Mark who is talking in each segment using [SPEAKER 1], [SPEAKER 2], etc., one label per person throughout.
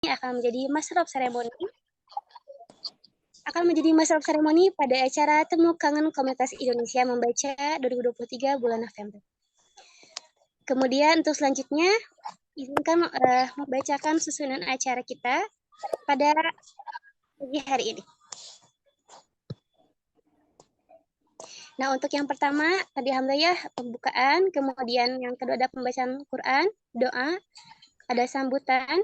[SPEAKER 1] akan menjadi Master of Ceremony pada acara Temu Kangen Komunitas Indonesia Membaca 2023 bulan November. Kemudian untuk selanjutnya, izinkan membacakan susunan acara kita pada pagi hari ini. Nah, untuk yang pertama, tadi alhamdulillah pembukaan, kemudian yang kedua ada pembacaan Quran, doa, ada sambutan,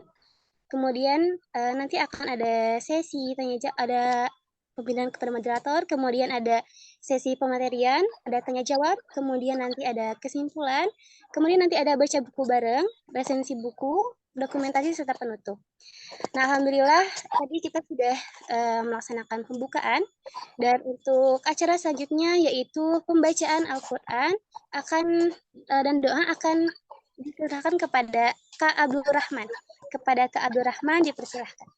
[SPEAKER 1] kemudian nanti akan ada sesi tanya jawab, ada pembinaan kepada moderator, kemudian ada sesi pematerian, ada tanya jawab, kemudian nanti ada kesimpulan, kemudian nanti ada baca buku bareng, resensi buku, dokumentasi serta penutup. Nah, alhamdulillah tadi kita sudah melaksanakan pembukaan, dan untuk acara selanjutnya yaitu pembacaan Al-Quran dan doa akan diserahkan kepada Kak Abdul Rahman. Kepada Kak Abdul Rahman dipersilahkan.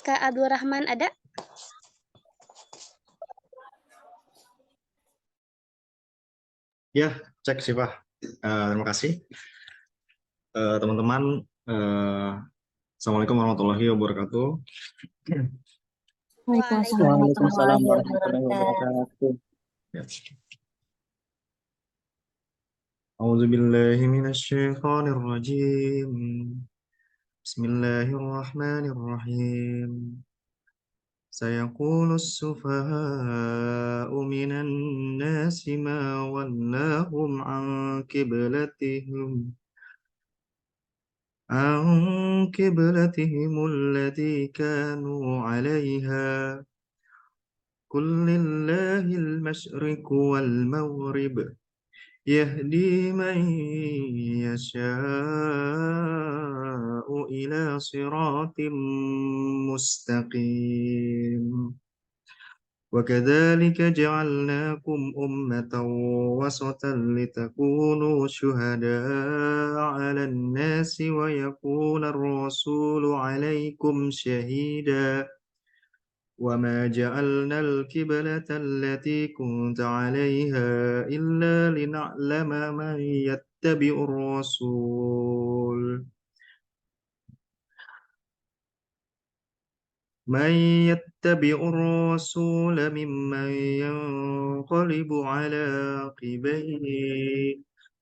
[SPEAKER 1] Kak Abdul Rahman ada?
[SPEAKER 2] Ya, cek Sifah. Terima kasih. Teman-teman, Assalamualaikum warahmatullahi wabarakatuh.
[SPEAKER 3] Waalaikumsalam warahmatullahi wabarakatuh.
[SPEAKER 2] A'udzubillahi minasyaitonir rajim. Bismillahirrahmanirrahim. Sayaqulu as-sufaha'u minan nasi ma wallahum an qiblatihim التي كانوا عليها قل لله المشرق والمغرب يهدي من يشاء إلى صراط مستقيم وكذلك جعلناكم أمة وسطا لتكونوا شهداء على الناس ويكون الرسول عليكم شهيدا وما جعلنا القبلة التي كنت عليها إلا لنعلم من يتبع الرسول ممن ينقلب على عقبيه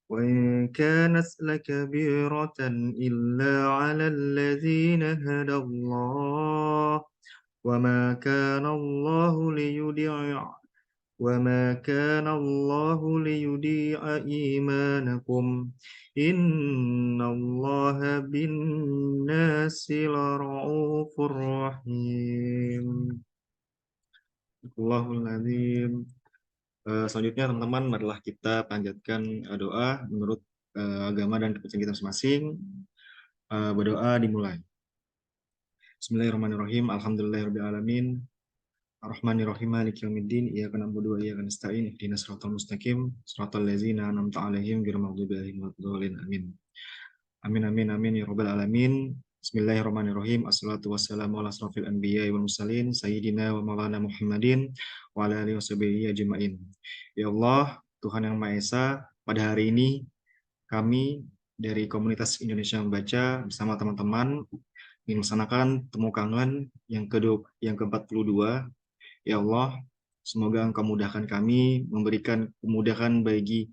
[SPEAKER 2] وإن كانت لكبيرة إلا على الذين هدى الله وما كان الله ليضيع إيمانكم إن الله بالناس لرؤوف رحيم. Allahul Azim. Selanjutnya teman-teman, marilah kita panjatkan doa menurut agama dan kepercayaan kita masing-masing. Berdoa dimulai. Bismillahirrahmanirrahim. Alhamdulillahirabbil alamin. Ar-Rahmanir-Rahim. Maliki yaumiddin. Iyyaka na'budu wa iyyaka nasta'in. Ihdinas siratal mustaqim. Shiratal ladzina an'amta 'alaihim ghairil maghdubi 'alaihim waladdallin. Amin. Amin amin amin ya rabbal alamin. Bismillahirrahmanirrahim. Assalatu wassalamu ala asrofil anbiya wal mursalin sayyidina wa maulana Muhammadin wa ala alihi washabihi ajmain. Ya Allah, Tuhan yang Maha Esa, pada hari ini kami dari komunitas Indonesia Membaca bersama teman-teman ingin melaksanakan temu kangen yang ke-42. Ya Allah, semoga Engkau mudahkan kami, memberikan kemudahan bagi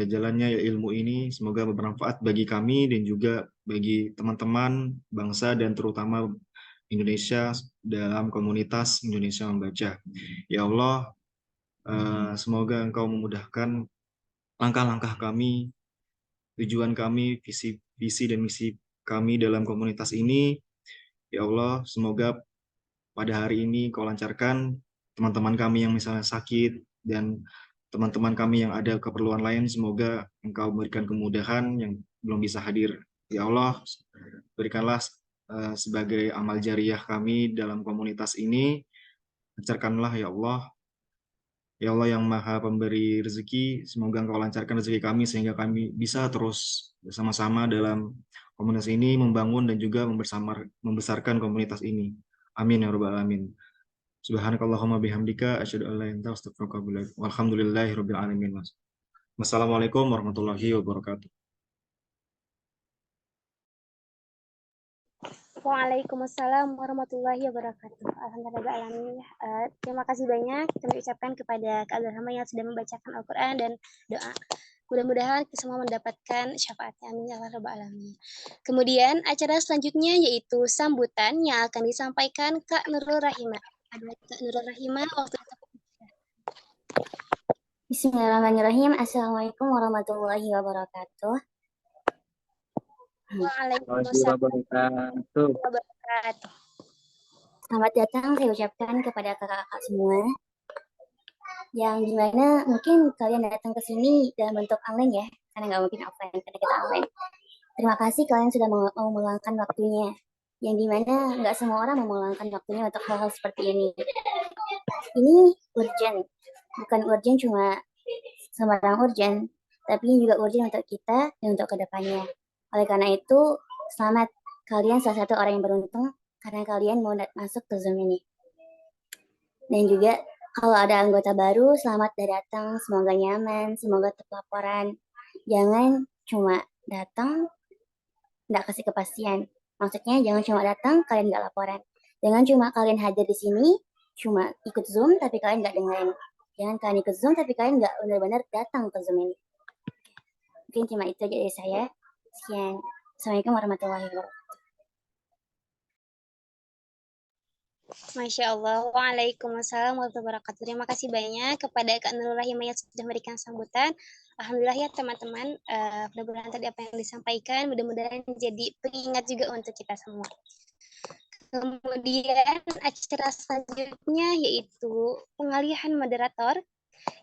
[SPEAKER 2] jalannya ilmu ini, semoga bermanfaat bagi kami dan juga bagi teman-teman bangsa dan terutama Indonesia dalam komunitas Indonesia Membaca. Ya Allah, semoga Engkau memudahkan langkah-langkah kami, tujuan kami, visi dan misi kami dalam komunitas ini. Ya Allah, semoga pada hari ini Kau lancarkan teman-teman kami yang misalnya sakit dan teman-teman kami yang ada keperluan lain, semoga Engkau berikan kemudahan yang belum bisa hadir. Ya Allah, berikanlah sebagai amal jariah kami dalam komunitas ini, lancarkanlah ya Allah. Ya Allah yang Maha Pemberi rezeki, semoga Engkau lancarkan rezeki kami sehingga kami bisa terus bersama-sama dalam komunitas ini membangun dan juga membesarkan komunitas ini. Amin ya rabbal alamin. Subhanakallahumma bihamdika asyhadu an la ilaha illa anta astaghfiruka wa atubu ilaik. Walhamdulillahirabbil alamin. Wassalamualaikum warahmatullahi wabarakatuh.
[SPEAKER 1] Waalaikumsalam warahmatullahi wabarakatuh. Alhamdulillah. Terima kasih banyak kami ucapkan kepada Kak Abdul Rahman yang sudah membacakan Al-Quran dan doa. Mudah-mudahan kita semua mendapatkan syafaatnya. Amin ya rabbal alamin. Kemudian acara selanjutnya yaitu sambutan yang akan disampaikan Kak Nurul Rahimah. Ada Kak Nurul Rahimah waktu itu.
[SPEAKER 4] Bismillahirrahmanirrahim. Assalamualaikum warahmatullahi wabarakatuh.
[SPEAKER 1] Waalaikumsalam
[SPEAKER 3] wabarakatuh.
[SPEAKER 1] wabarakatuh.
[SPEAKER 4] Selamat datang saya ucapkan kepada kakak-kakak semua. Yang dimana mungkin kalian datang ke sini dalam bentuk online ya, karena nggak mungkin offline karena kita online. Terima kasih kalian sudah mau meluangkan waktunya. Yang dimana nggak semua orang mau meluangkan waktunya untuk hal-hal seperti ini. Ini urgent, bukan urgent cuma sembarang urgent, tapi juga urgent untuk kita dan untuk kedepannya. Oleh karena itu, selamat kalian salah satu orang yang beruntung karena kalian mau masuk ke Zoom ini. Dan juga kalau ada anggota baru, selamat datang, semoga nyaman, semoga terlaporan. Jangan cuma datang, nggak kasih kepastian. Maksudnya jangan cuma datang, kalian nggak laporan. Jangan cuma kalian hadir di sini, cuma ikut Zoom, tapi kalian nggak dengerin. Jangan kalian ikut Zoom, tapi kalian nggak benar-benar datang ke Zoom ini. Mungkin cuma itu aja dari saya. Sekian. Assalamualaikum warahmatullahi wabarakatuh.
[SPEAKER 1] Masya Allah. Waalaikumsalam warahmatullahi wabarakatuh. Terima kasih banyak kepada Kak Nurul Rahimah yang sudah memberikan sambutan. Alhamdulillah ya teman-teman. Mudah-mudahan tadi apa yang disampaikan, mudah-mudahan jadi pengingat juga untuk kita semua. Kemudian acara selanjutnya yaitu pengalihan moderator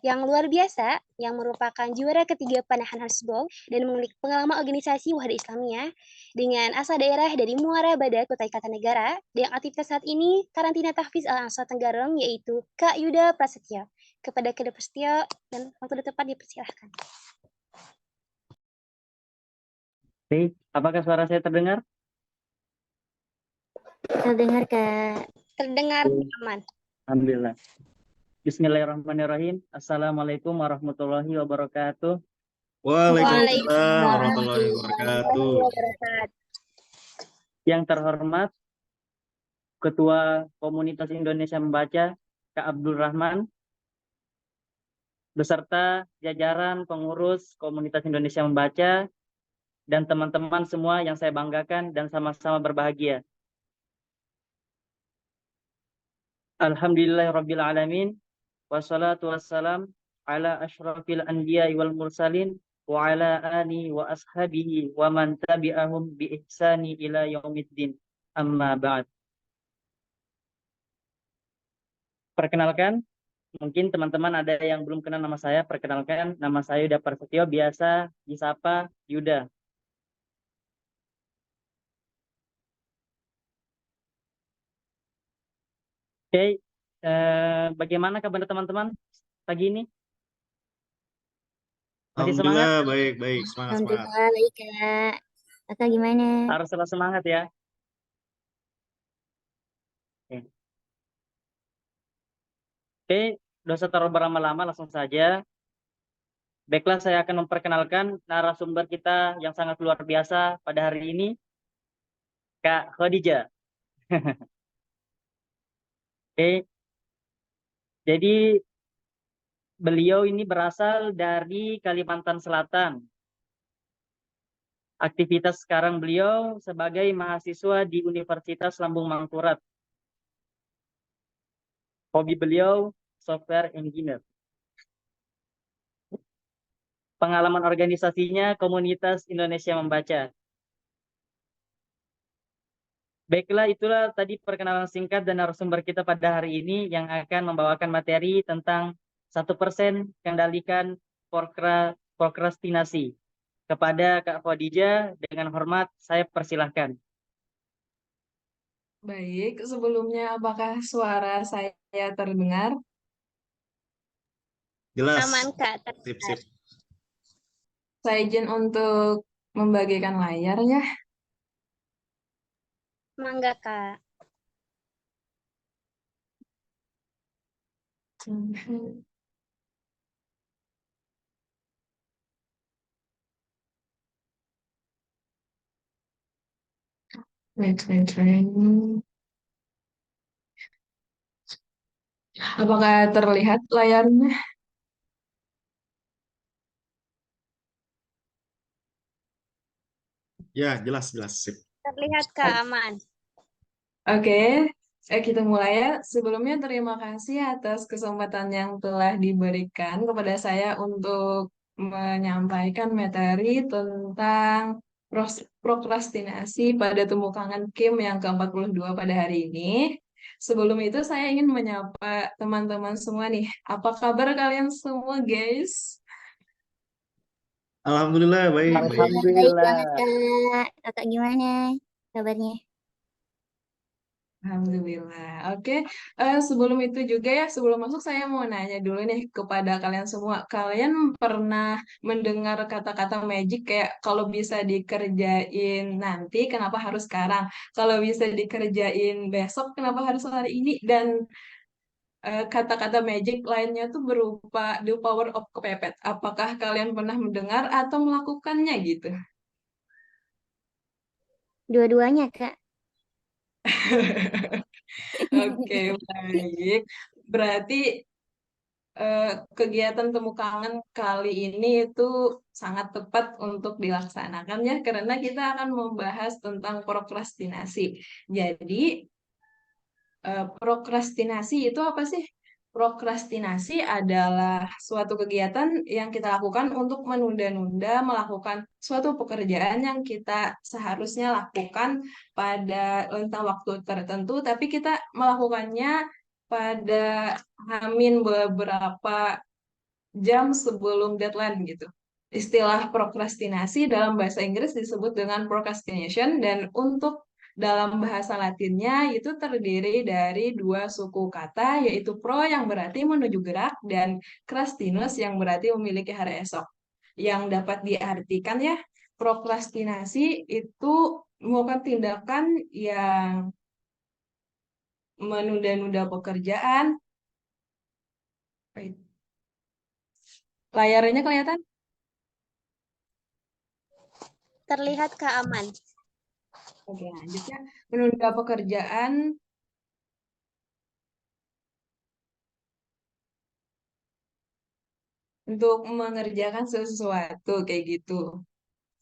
[SPEAKER 1] yang luar biasa, yang merupakan juara ketiga Panahan Hasbul dan memiliki pengalaman organisasi Wahda Islamiyah dengan asal daerah dari Muara Badak, Kutai Kartanegara, dan aktivitas saat ini karantina tahfiz Al-Ansar Tenggarong yaitu Kak Yuda Prasetyo. Kepada Kak Yuda Prasetyo dan waktu tepat dipersilahkan.
[SPEAKER 3] Baik, apakah suara saya terdengar?
[SPEAKER 4] Terdengar, Kak.
[SPEAKER 1] Terdengar aman.
[SPEAKER 3] Alhamdulillah. Bismillahirrahmanirrahim. Assalamualaikum warahmatullahi wabarakatuh.
[SPEAKER 2] Waalaikumsalam warahmatullahi wabarakatuh.
[SPEAKER 3] Yang terhormat Ketua Komunitas Indonesia Membaca, Kak Abdul Rahman, beserta jajaran pengurus Komunitas Indonesia Membaca, dan teman-teman semua yang saya banggakan dan sama-sama berbahagia. Alhamdulillahirabbil alamin. Wassalatu wassalam ala asyrafil anbiya'i wal mursalin wa ala alihi wa ashabihi wa man tabi'ahum bi ihsani ila yaumiddin. Amma ba'd. Perkenalkan, mungkin teman-teman ada yang belum kenal nama saya. Perkenalkan, nama saya Yuda Prasetyo, biasa disapa Yuda. Oke, bagaimana kabar teman-teman pagi ini? Masih semangat?
[SPEAKER 2] Alhamdulillah, baik. Semangat.
[SPEAKER 4] Alhamdulillah, baik, Kak. Kakak gimana?
[SPEAKER 3] Harus selalu semangat ya. Oke, dosa terlalu berlama-lama, langsung saja. Baiklah, saya akan memperkenalkan narasumber kita yang sangat luar biasa pada hari ini, Kak Khadijah. Oke, jadi beliau ini berasal dari Kalimantan Selatan. Aktivitas sekarang beliau sebagai mahasiswa di Universitas Lambung Mangkurat. Hobi beliau software engineer. Pengalaman organisasinya Komunitas Indonesia Membaca. Baiklah, itulah tadi perkenalan singkat dan narasumber kita pada hari ini yang akan membawakan materi tentang 1% kendalikan prokrastinasi. Kepada Kak Khadijah, dengan hormat saya persilahkan.
[SPEAKER 5] Baik, sebelumnya apakah suara saya terdengar?
[SPEAKER 2] Jelas.
[SPEAKER 1] Aman, Kak.
[SPEAKER 2] Sip.
[SPEAKER 5] Saya izin untuk membagikan layar ya.
[SPEAKER 1] Mangga, Kak.
[SPEAKER 5] Mhm. Wait. Apakah terlihat layarnya?
[SPEAKER 2] Ya, jelas, jelas. Sip.
[SPEAKER 1] Terlihat Kak aman.
[SPEAKER 5] Oke, kita mulai ya. Sebelumnya terima kasih atas kesempatan yang telah diberikan kepada saya untuk menyampaikan materi tentang prokrastinasi pada tumbukangan Kim yang ke-42 pada hari ini. Sebelum itu saya ingin menyapa teman-teman semua nih. Apa kabar kalian semua, guys?
[SPEAKER 2] Alhamdulillah, baik, baik.
[SPEAKER 4] Baik
[SPEAKER 3] Alhamdulillah.
[SPEAKER 4] banget Kak. Kakak gimana kabarnya?
[SPEAKER 5] Alhamdulillah. Oke, sebelum itu juga ya, sebelum masuk saya mau nanya dulu nih kepada kalian semua. Kalian pernah mendengar kata-kata magic kayak kalau bisa dikerjain nanti, kenapa harus sekarang? Kalau bisa dikerjain besok, kenapa harus hari ini? Dan kata-kata magic lainnya tuh berupa the power of kepepet. Apakah kalian pernah mendengar atau melakukannya gitu?
[SPEAKER 4] Dua-duanya Kak.
[SPEAKER 5] Oke, baik. Berarti kegiatan temu kangen kali ini itu sangat tepat untuk dilaksanakan ya, karena kita akan membahas tentang prokrastinasi. Jadi, prokrastinasi itu apa sih? Prokrastinasi adalah suatu kegiatan yang kita lakukan untuk menunda-nunda melakukan suatu pekerjaan yang kita seharusnya lakukan pada rentang waktu tertentu, tapi kita melakukannya pada hamin beberapa jam sebelum deadline gitu. Istilah prokrastinasi dalam bahasa Inggris disebut dengan procrastination, dan untuk dalam bahasa Latinnya itu terdiri dari dua suku kata, yaitu pro yang berarti menuju gerak dan crastinus yang berarti memiliki hari esok. Yang dapat diartikan ya, prokrastinasi itu merupakan tindakan yang menunda-nunda pekerjaan. Layarnya kelihatan?
[SPEAKER 1] Terlihat Kak aman.
[SPEAKER 5] Oke, lanjut ya. Menunda pekerjaan untuk mengerjakan sesuatu kayak gitu.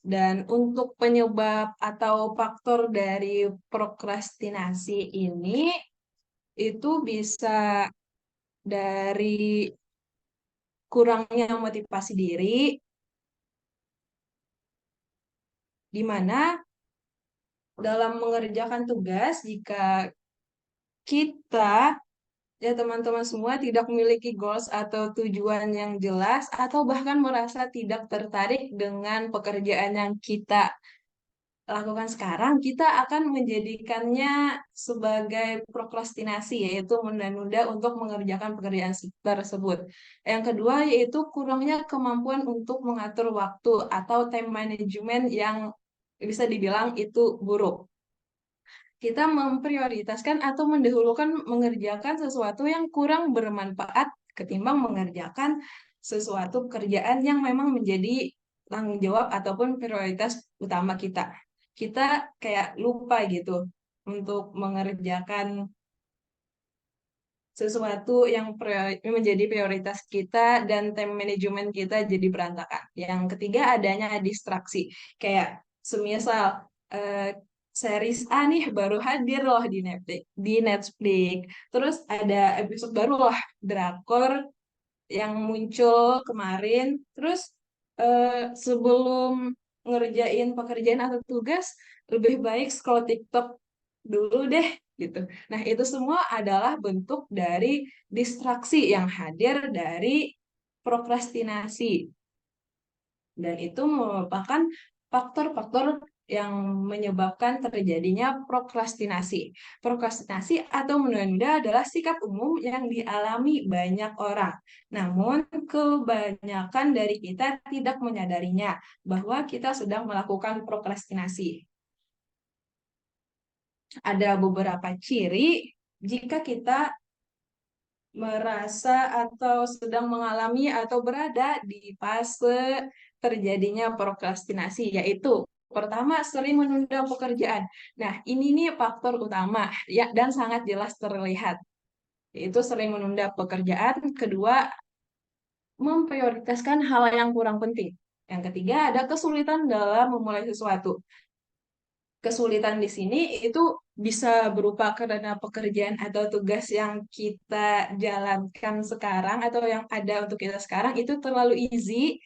[SPEAKER 5] Dan untuk penyebab atau faktor dari prokrastinasi ini itu bisa dari kurangnya motivasi diri, di mana dalam mengerjakan tugas jika kita ya teman-teman semua tidak memiliki goals atau tujuan yang jelas atau bahkan merasa tidak tertarik dengan pekerjaan yang kita lakukan sekarang, kita akan menjadikannya sebagai prokrastinasi, yaitu menunda-nunda untuk mengerjakan pekerjaan tersebut. Yang kedua, yaitu kurangnya kemampuan untuk mengatur waktu atau time management yang bisa dibilang itu buruk. Kita memprioritaskan atau mendahulukan mengerjakan sesuatu yang kurang bermanfaat ketimbang mengerjakan sesuatu pekerjaan yang memang menjadi tanggung jawab ataupun prioritas utama kita. Kita kayak lupa gitu untuk mengerjakan sesuatu yang menjadi prioritas kita dan time management kita jadi berantakan. Yang ketiga adanya distraksi. Kayak semisal series A nih baru hadir loh di Netflix. Terus ada episode baru loh drakor yang muncul kemarin. Terus sebelum ngerjain pekerjaan atau tugas, lebih baik scroll TikTok dulu deh gitu. Nah, itu semua adalah bentuk dari distraksi yang hadir dari prokrastinasi. Dan itu merupakan faktor-faktor yang menyebabkan terjadinya prokrastinasi. Prokrastinasi atau menunda adalah sikap umum yang dialami banyak orang. Namun, kebanyakan dari kita tidak menyadarinya bahwa kita sedang melakukan prokrastinasi. Ada beberapa ciri jika kita merasa atau sedang mengalami atau berada di fase terjadinya prokrastinasi, yaitu pertama, sering menunda pekerjaan. Nah, ini nih faktor utama ya dan sangat jelas terlihat. Yaitu sering menunda pekerjaan. Kedua, memprioritaskan hal yang kurang penting. Yang ketiga, ada kesulitan dalam memulai sesuatu. Kesulitan di sini itu bisa berupa karena pekerjaan atau tugas yang kita jalankan sekarang atau yang ada untuk kita sekarang itu terlalu easy,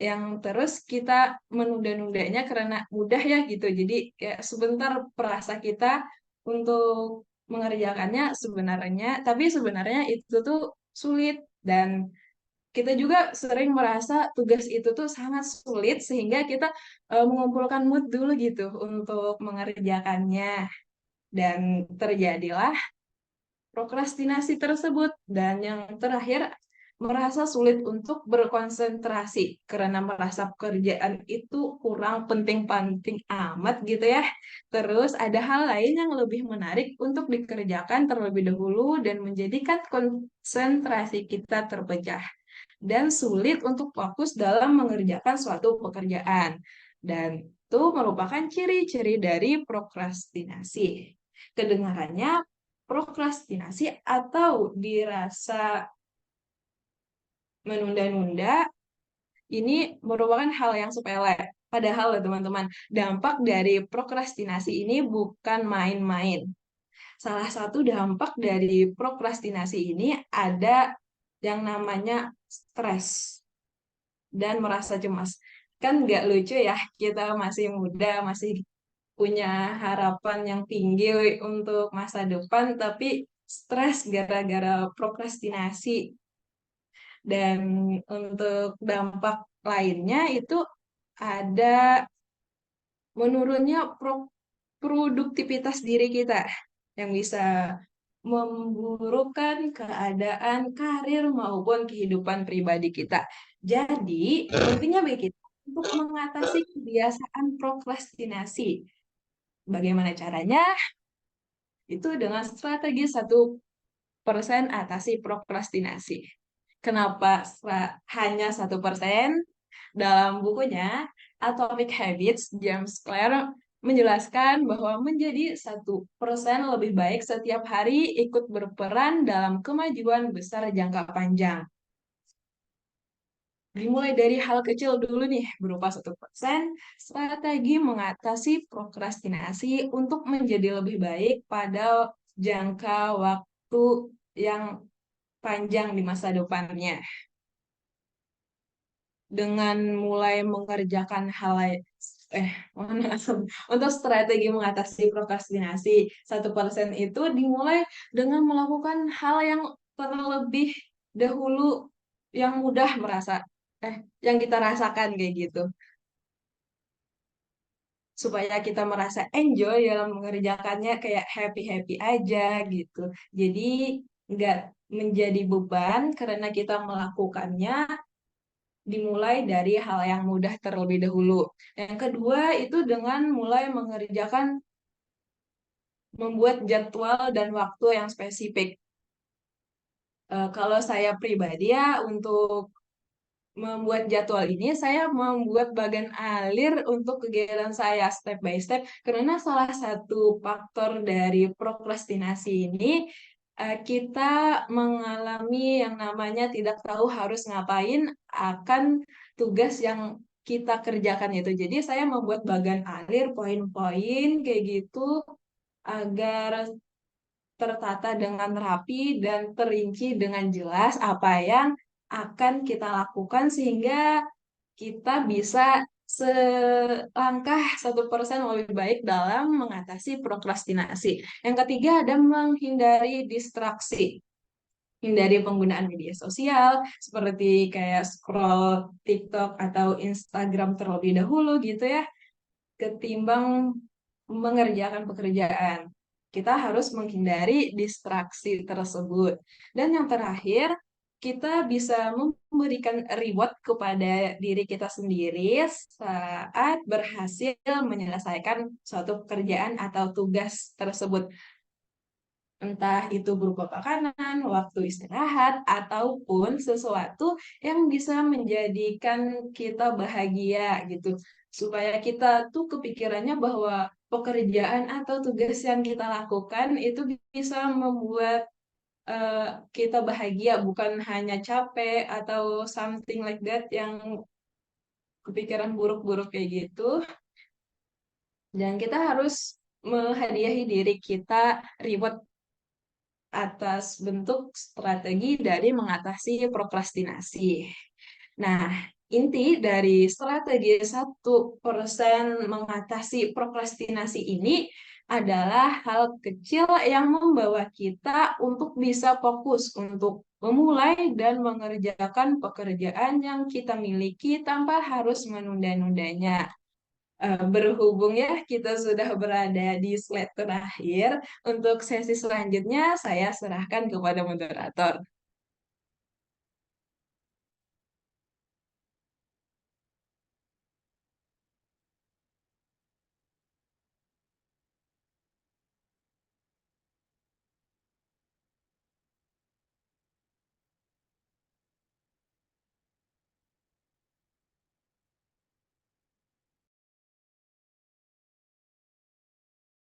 [SPEAKER 5] yang terus kita menunda-nundanya karena mudah ya gitu. Jadi kayak sebentar perasa kita untuk mengerjakannya sebenarnya, tapi sebenarnya itu tuh sulit dan kita juga sering merasa tugas itu tuh sangat sulit sehingga kita mengumpulkan mood dulu gitu untuk mengerjakannya dan terjadilah prokrastinasi tersebut. Dan yang terakhir, merasa sulit untuk berkonsentrasi karena merasa pekerjaan itu kurang penting-penting amat gitu ya. Terus ada hal lain yang lebih menarik untuk dikerjakan terlebih dahulu dan menjadikan konsentrasi kita terpecah dan sulit untuk fokus dalam mengerjakan suatu pekerjaan. Dan itu merupakan ciri-ciri dari prokrastinasi. Kedengarannya prokrastinasi atau dirasa menunda-nunda ini merupakan hal yang sepele. Padahal teman-teman, dampak dari prokrastinasi ini bukan main-main. Salah satu dampak dari prokrastinasi ini ada yang namanya stres dan merasa cemas. Kan nggak lucu ya, kita masih muda, masih punya harapan yang tinggi untuk masa depan, tapi stres gara-gara prokrastinasi. Dan untuk dampak lainnya itu ada menurunnya produktivitas diri kita yang bisa memburukkan keadaan karir maupun kehidupan pribadi kita. Jadi, pentingnya bagi kita untuk mengatasi kebiasaan prokrastinasi. Bagaimana caranya? Itu dengan strategi 1% atasi prokrastinasi. Kenapa hanya 1%? Dalam bukunya Atomic Habits, James Clear menjelaskan bahwa menjadi 1% lebih baik setiap hari ikut berperan dalam kemajuan besar jangka panjang. Dimulai dari hal kecil dulu nih, berupa 1%, strategi mengatasi prokrastinasi untuk menjadi lebih baik pada jangka waktu yang panjang di masa depannya. Dengan mulai mengerjakan untuk strategi mengatasi prokrastinasi 1% itu dimulai dengan melakukan hal yang terlebih dahulu yang mudah yang kita rasakan kayak gitu supaya kita merasa enjoy dalam mengerjakannya kayak happy-happy aja gitu. Jadi nggak menjadi beban karena kita melakukannya dimulai dari hal yang mudah terlebih dahulu. Yang kedua itu dengan mulai membuat jadwal dan waktu yang spesifik. Kalau saya pribadi ya untuk membuat jadwal ini, saya membuat bagan alir untuk kegiatan saya step by step, karena salah satu faktor dari prokrastinasi ini, kita mengalami yang namanya tidak tahu harus ngapain akan tugas yang kita kerjakan itu. Jadi saya membuat bagan alir, poin-poin kayak gitu, agar tertata dengan rapi dan terinci dengan jelas apa yang akan kita lakukan sehingga kita bisa selangkah 1% lebih baik dalam mengatasi prokrastinasi. Yang ketiga ada menghindari distraksi. Hindari penggunaan media sosial seperti kayak scroll TikTok atau Instagram terlebih dahulu gitu ya, ketimbang mengerjakan pekerjaan. Kita harus menghindari distraksi tersebut. Dan yang terakhir, kita bisa memberikan reward kepada diri kita sendiri saat berhasil menyelesaikan suatu pekerjaan atau tugas tersebut. Entah itu berupa makanan, waktu istirahat, ataupun sesuatu yang bisa menjadikan kita bahagia gitu. Supaya kita tuh kepikirannya bahwa pekerjaan atau tugas yang kita lakukan itu bisa membuat eh, kita bahagia, bukan hanya capek atau something like that yang kepikiran buruk-buruk kayak gitu. Dan kita harus menghadiahi diri kita reward atas bentuk strategi dari mengatasi prokrastinasi. Nah, inti dari strategi 1% mengatasi prokrastinasi ini adalah hal kecil yang membawa kita untuk bisa fokus untuk memulai dan mengerjakan pekerjaan yang kita miliki tanpa harus menunda-nundanya. Berhubung ya kita sudah berada di slide terakhir, untuk sesi selanjutnya saya serahkan kepada moderator.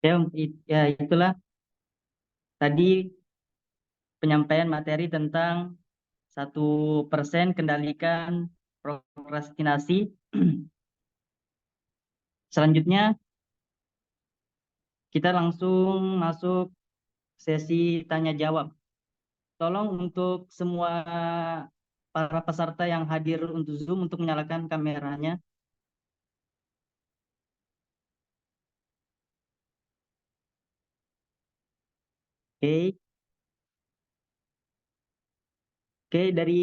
[SPEAKER 3] Ya, ya itulah tadi penyampaian materi tentang 1% kendalikan prokrastinasi. Selanjutnya kita langsung masuk sesi tanya jawab. Tolong untuk semua para peserta yang hadir untuk Zoom untuk menyalakan kameranya. Oke. Oke, dari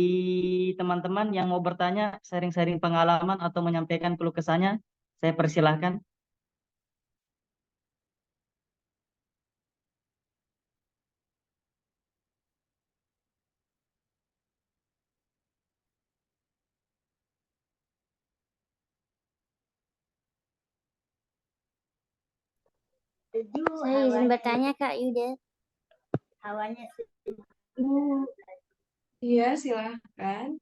[SPEAKER 3] teman-teman yang mau bertanya, sharing-sharing pengalaman atau menyampaikan keluh kesahnya, saya persilahkan.
[SPEAKER 4] Saya izin bertanya Kak Yuda. Hawanya
[SPEAKER 5] Iya, silahkan.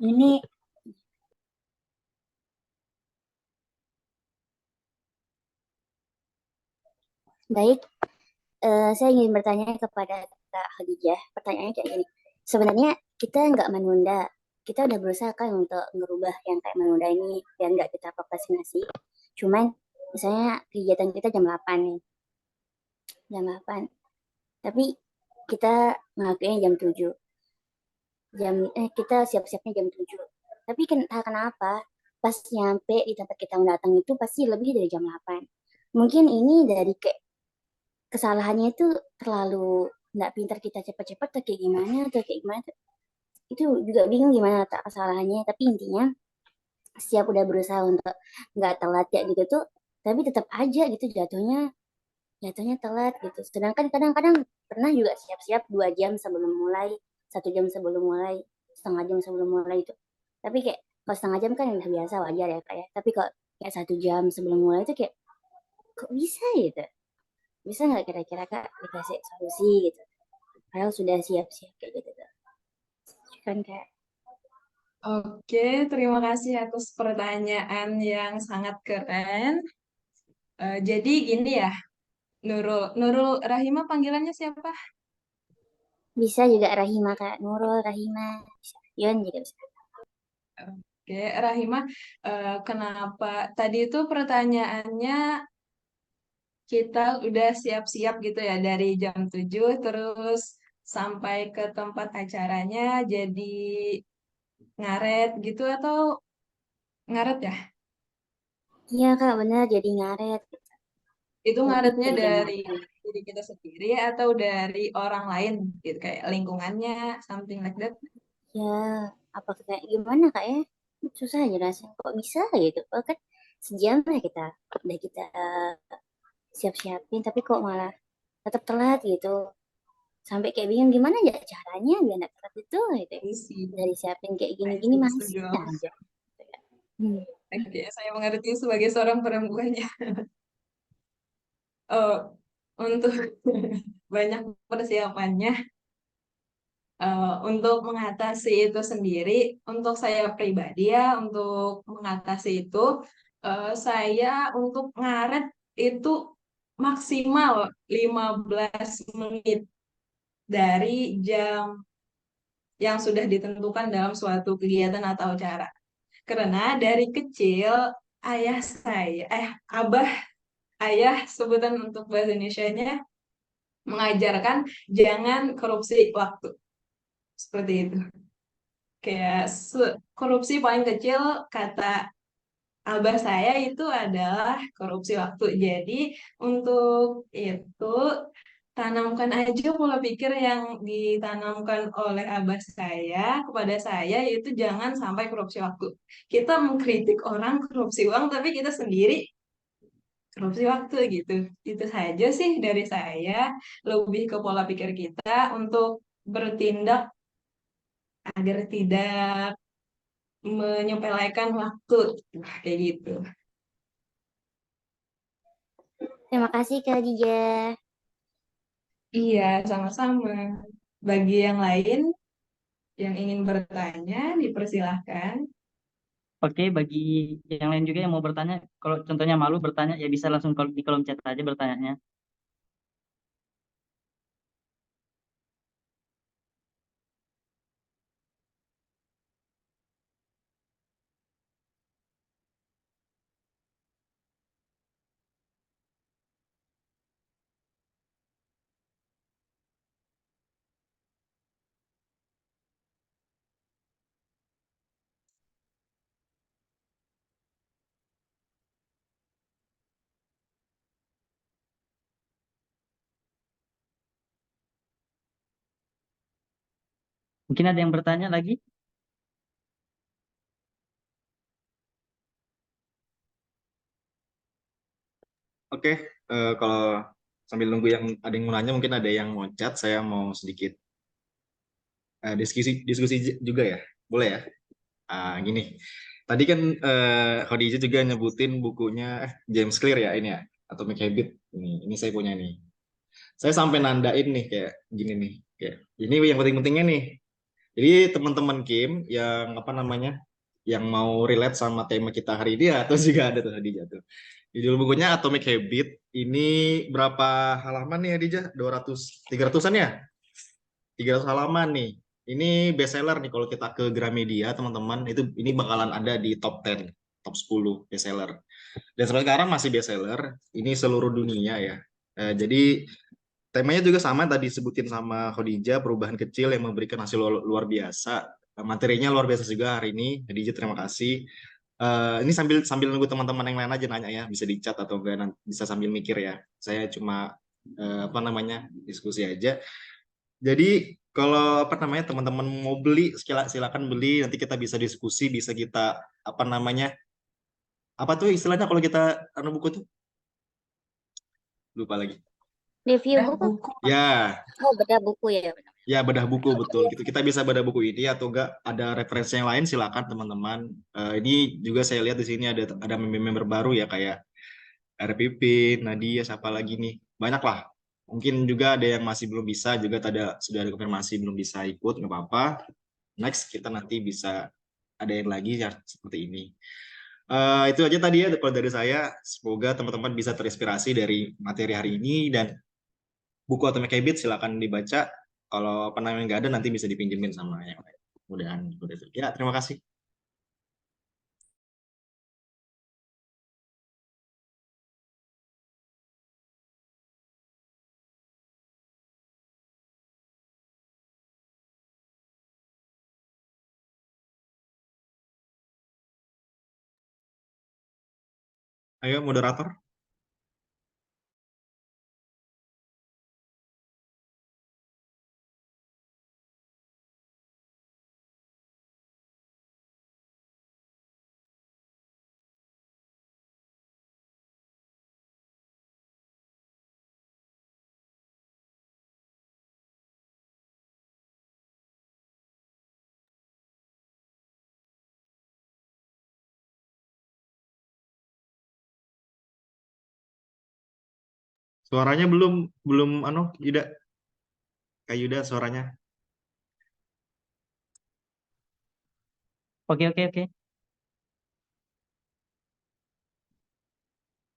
[SPEAKER 4] ini baik. Saya ingin bertanya kepada Kak Khadijah. Pertanyaannya kayak gini. Sebenarnya kita nggak menunda. Kita udah berusaha kan untuk merubah yang kayak menunda ini biar nggak kita prokrastinasi. Cuman misalnya kegiatan kita jam 8 nih. Jam 8. Tapi kita ngelakuinnya jam 7. Kita siap-siapnya jam 7. Tapi entah kenapa pas nyampe di tempat kita datang itu pasti lebih dari jam 8. Mungkin ini dari kayak kesalahannya itu terlalu nggak pintar kita cepet-cepet atau kayak gimana itu juga bingung gimana tak kesalahannya, tapi intinya siap udah berusaha untuk nggak telat ya gitu tuh, tapi tetap aja gitu jatuhnya jatuhnya telat gitu. Sedangkan kadang-kadang pernah juga siap-siap 2 jam sebelum mulai, 1 jam sebelum mulai, setengah jam sebelum mulai itu. Tapi kayak kalau setengah jam kan udah biasa wajar ya kayak, tapi kok kayak 1 jam sebelum mulai itu kayak kok bisa gitu. Bisa nggak kira-kira Kak dikasih solusi gitu? Padahal sudah siap-siap kayak gitu tuh. Kan Kak.
[SPEAKER 5] Oke, terima kasih atas pertanyaan yang sangat keren. Jadi gini ya, Nurul, Nurul Rahima panggilannya siapa?
[SPEAKER 4] Bisa juga Rahima Kak, Nurul, Rahima, bisa. Yon juga bisa.
[SPEAKER 5] Oke, Rahima, kenapa tadi itu pertanyaannya kita udah siap-siap gitu ya dari jam 7 terus sampai ke tempat acaranya jadi ngaret gitu atau ngaret ya?
[SPEAKER 4] Iya Kak, benar jadi ngaret.
[SPEAKER 5] Itu
[SPEAKER 4] Lebih
[SPEAKER 5] ngaretnya
[SPEAKER 4] dari jam
[SPEAKER 5] dari
[SPEAKER 4] 8.
[SPEAKER 5] diri kita sendiri atau dari orang lain gitu kayak lingkungannya something like that.
[SPEAKER 4] Ya, apa kayak gimana Kak ya? Susah jelasin. Kok bisa gitu? Oh, kan sejam lah kita udah kita siap-siapin tapi kok malah tetap telat gitu. Sampai kayak bingung gimana ya caranya biar nggak telat itu gitu.
[SPEAKER 5] Iya sih.
[SPEAKER 4] Dari siapin kayak gini-gini
[SPEAKER 5] Setuju,
[SPEAKER 4] masih
[SPEAKER 5] setuju.
[SPEAKER 4] aja. Hmm.
[SPEAKER 5] Oke, saya mengerti sebagai seorang perempuannya. Eh, untuk banyak persiapannya, untuk mengatasi itu sendiri, untuk saya pribadi ya, untuk mengatasi itu, saya untuk ngaret itu maksimal 15 menit dari jam yang sudah ditentukan dalam suatu kegiatan atau acara. Karena dari kecil ayah saya, abah, ayah sebutan untuk bahasa Indonesianya mengajarkan jangan korupsi waktu. Seperti itu. Kayak korupsi paling kecil kata abah saya itu adalah korupsi waktu. Jadi untuk itu tanamkan aja pola pikir yang ditanamkan oleh abah saya kepada saya yaitu jangan sampai korupsi waktu. Kita mengkritik orang korupsi uang tapi kita sendiri korupsi waktu gitu. Itu saja sih dari saya, lebih ke pola pikir kita untuk bertindak agar tidak menyepelekan waktu. Nah, kayak gitu.
[SPEAKER 4] Terima kasih Kak Dija.
[SPEAKER 5] Iya, sama-sama. Bagi yang lain yang ingin bertanya, dipersilahkan.
[SPEAKER 3] Oke, bagi yang lain juga yang mau bertanya, kalau contohnya malu bertanya, ya bisa langsung di kolom chat aja bertanyanya. Mungkin ada yang bertanya lagi?
[SPEAKER 2] Oke, kalau sambil nunggu yang ada yang mau nanya, mungkin ada yang mau chat, saya mau sedikit diskusi diskusi juga ya, boleh ya? Gini, tadi kan Khadijah juga nyebutin bukunya James Clear ya ini ya, Atomic Habit. Ini saya punya nih. Saya sampai nandain nih kayak gini nih, kayak ini yang penting-pentingnya nih. Jadi teman-teman Kim yang apa namanya, yang mau relate sama tema kita hari ini atau juga ada tuh Khadijah tuh. Judul bukunya Atomic Habit. Ini berapa halaman nih Khadijah? 200, 300-an ya? 300 halaman nih. Ini bestseller nih kalau kita ke Gramedia teman-teman, itu ini bakalan ada di top 10, top 10 bestseller. Dan sampai sekarang masih bestseller. Ini seluruh dunia ya. Jadi temanya juga sama tadi sebutin sama Khadijah, perubahan kecil yang memberikan hasil luar biasa. Materinya luar biasa juga hari ini. Khadijah terima kasih. Ini sambil sambil nunggu teman-teman yang lain aja nanya ya, bisa di chat atau enggak bisa sambil mikir ya. Saya cuma apa namanya diskusi aja. Jadi kalau apa namanya teman-teman mau beli silakan beli, nanti kita bisa diskusi, bisa kita apa namanya, apa tuh istilahnya kalau kita anu buku tuh lupa lagi.
[SPEAKER 4] Review
[SPEAKER 5] Dah
[SPEAKER 4] buku.
[SPEAKER 5] buku.
[SPEAKER 2] Ya,
[SPEAKER 4] Oh, bedah buku ya.
[SPEAKER 2] ya bedah buku betul. Gitu. Kita bisa bedah buku ini atau enggak ada referensi yang lain silakan teman-teman. Ini juga saya lihat di sini ada member baru ya kayak RPP, Nadia, siapa lagi nih? Banyak lah. Mungkin juga ada yang masih belum bisa, juga sudah ada konfirmasi belum bisa ikut, nggak apa-apa. Next kita nanti bisa ada yang lagi ya seperti ini. Itu aja tadi ya kalau dari saya. Semoga teman-teman bisa terinspirasi dari materi hari ini dan buku Atomic Habits silakan dibaca. Kalau apa namanya nggak ada nanti bisa dipinjemin sama yang lain. Mudah-mudahan. Ya, terima kasih. Ayo moderator. Suaranya belum belum Yuda. Kak Yuda suaranya.
[SPEAKER 3] Oke, oke, oke.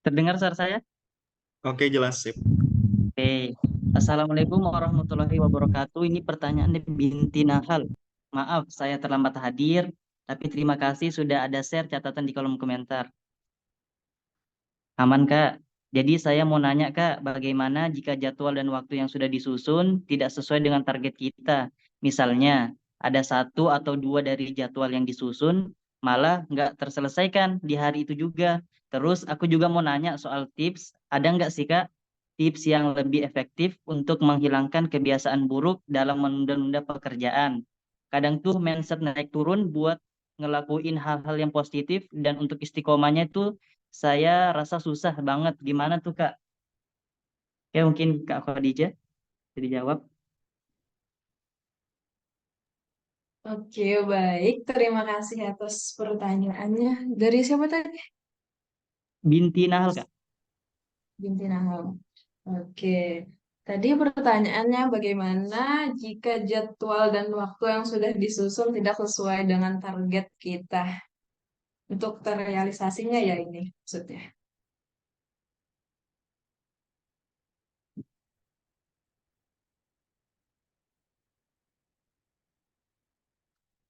[SPEAKER 3] Terdengar suara saya?
[SPEAKER 2] Oke, jelas sip.
[SPEAKER 3] Oke. Assalamualaikum warahmatullahi wabarakatuh. Ini pertanyaan dari Binti Nahal. Maaf, saya terlambat hadir, tapi terima kasih sudah ada share catatan di kolom komentar. Aman, Kak. Jadi saya mau nanya, Kak, bagaimana jika jadwal dan waktu yang sudah disusun tidak sesuai dengan target kita? Misalnya, ada satu atau dua dari jadwal yang disusun, malah nggak terselesaikan di hari itu juga. Terus aku juga mau nanya soal tips, ada nggak sih, Kak, tips yang lebih efektif untuk menghilangkan kebiasaan buruk dalam menunda-nunda pekerjaan? Kadang tuh mindset naik turun buat ngelakuin hal-hal yang positif, dan untuk istiqomahnya tuh saya rasa susah banget. Gimana tuh, Kak? Ya mungkin Kak Khadijah jadi jawab.
[SPEAKER 5] Oke, baik. Terima kasih atas pertanyaannya. Dari siapa tadi?
[SPEAKER 3] Binti Nahal, Kak.
[SPEAKER 5] Binti Nahal. Oke. Tadi pertanyaannya bagaimana jika jadwal dan waktu yang sudah disusun tidak sesuai dengan target kita untuk terrealisasinya ya ini maksudnya.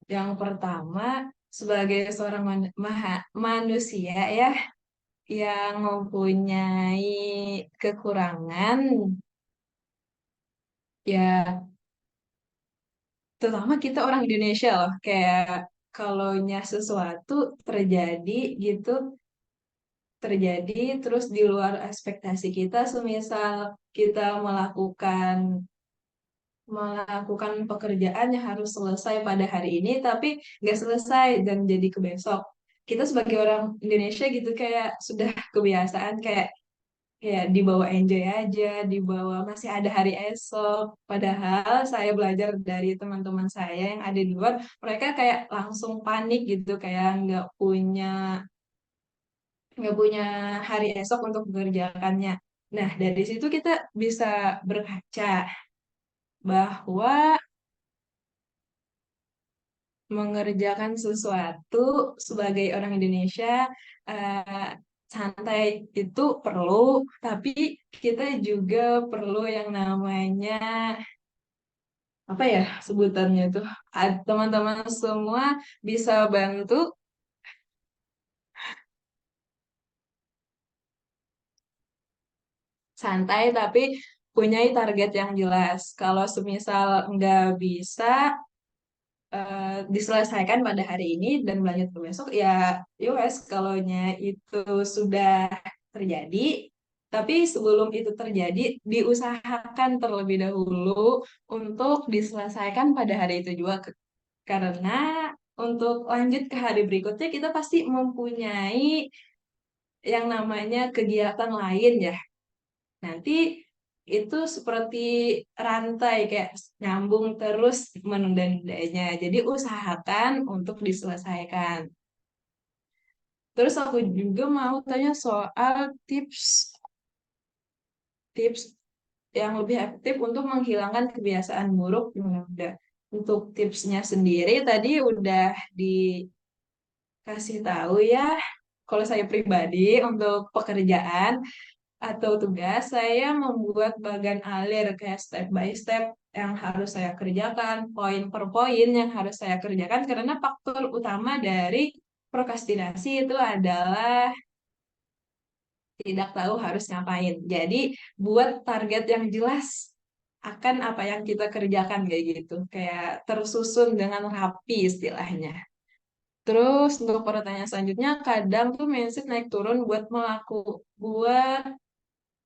[SPEAKER 5] Yang pertama, sebagai seorang manusia ya yang mempunyai kekurangan, ya terutama kita orang Indonesia loh, kayak kalaunya sesuatu terjadi gitu, terjadi terus di luar ekspektasi kita, semisal kita melakukan pekerjaan yang harus selesai pada hari ini tapi nggak selesai dan jadi ke besok. Kita sebagai orang Indonesia gitu kayak sudah kebiasaan kayak kayak dibawa enjoy aja, dibawa masih ada hari esok. Padahal saya belajar dari teman-teman saya yang ada di luar, mereka kayak langsung panik gitu, kayak nggak punya hari esok untuk mengerjakannya. Nah, dari situ kita bisa berkaca bahwa mengerjakan sesuatu sebagai orang Indonesia, eh, santai itu perlu, tapi kita juga perlu yang namanya apa ya sebutannya tuh, teman-teman semua bisa bantu santai tapi punya target yang jelas. Kalau semisal nggak bisa diselesaikan pada hari ini dan berlanjut ke besok, ya yowes kalaunya itu sudah terjadi, tapi sebelum itu terjadi diusahakan terlebih dahulu untuk diselesaikan pada hari itu juga. Karena untuk lanjut ke hari berikutnya kita pasti mempunyai yang namanya kegiatan lain ya. Nanti itu seperti rantai kayak nyambung terus menunda-nundanya. Jadi usahakan untuk diselesaikan. Terus aku juga mau tanya soal tips tips yang lebih efektif untuk menghilangkan kebiasaan buruk di menunda. Untuk tipsnya sendiri tadi udah dikasih tahu ya. Kalau saya pribadi untuk pekerjaan atau tugas, saya membuat bagan alir kayak step by step yang harus saya kerjakan, poin per poin yang harus saya kerjakan, karena faktor utama dari prokrastinasi itu adalah tidak tahu harus ngapain. Jadi, buat target yang jelas akan apa yang kita kerjakan kayak gitu, kayak tersusun dengan rapi istilahnya. Terus untuk pertanyaan selanjutnya, kadang tuh mindset naik turun buat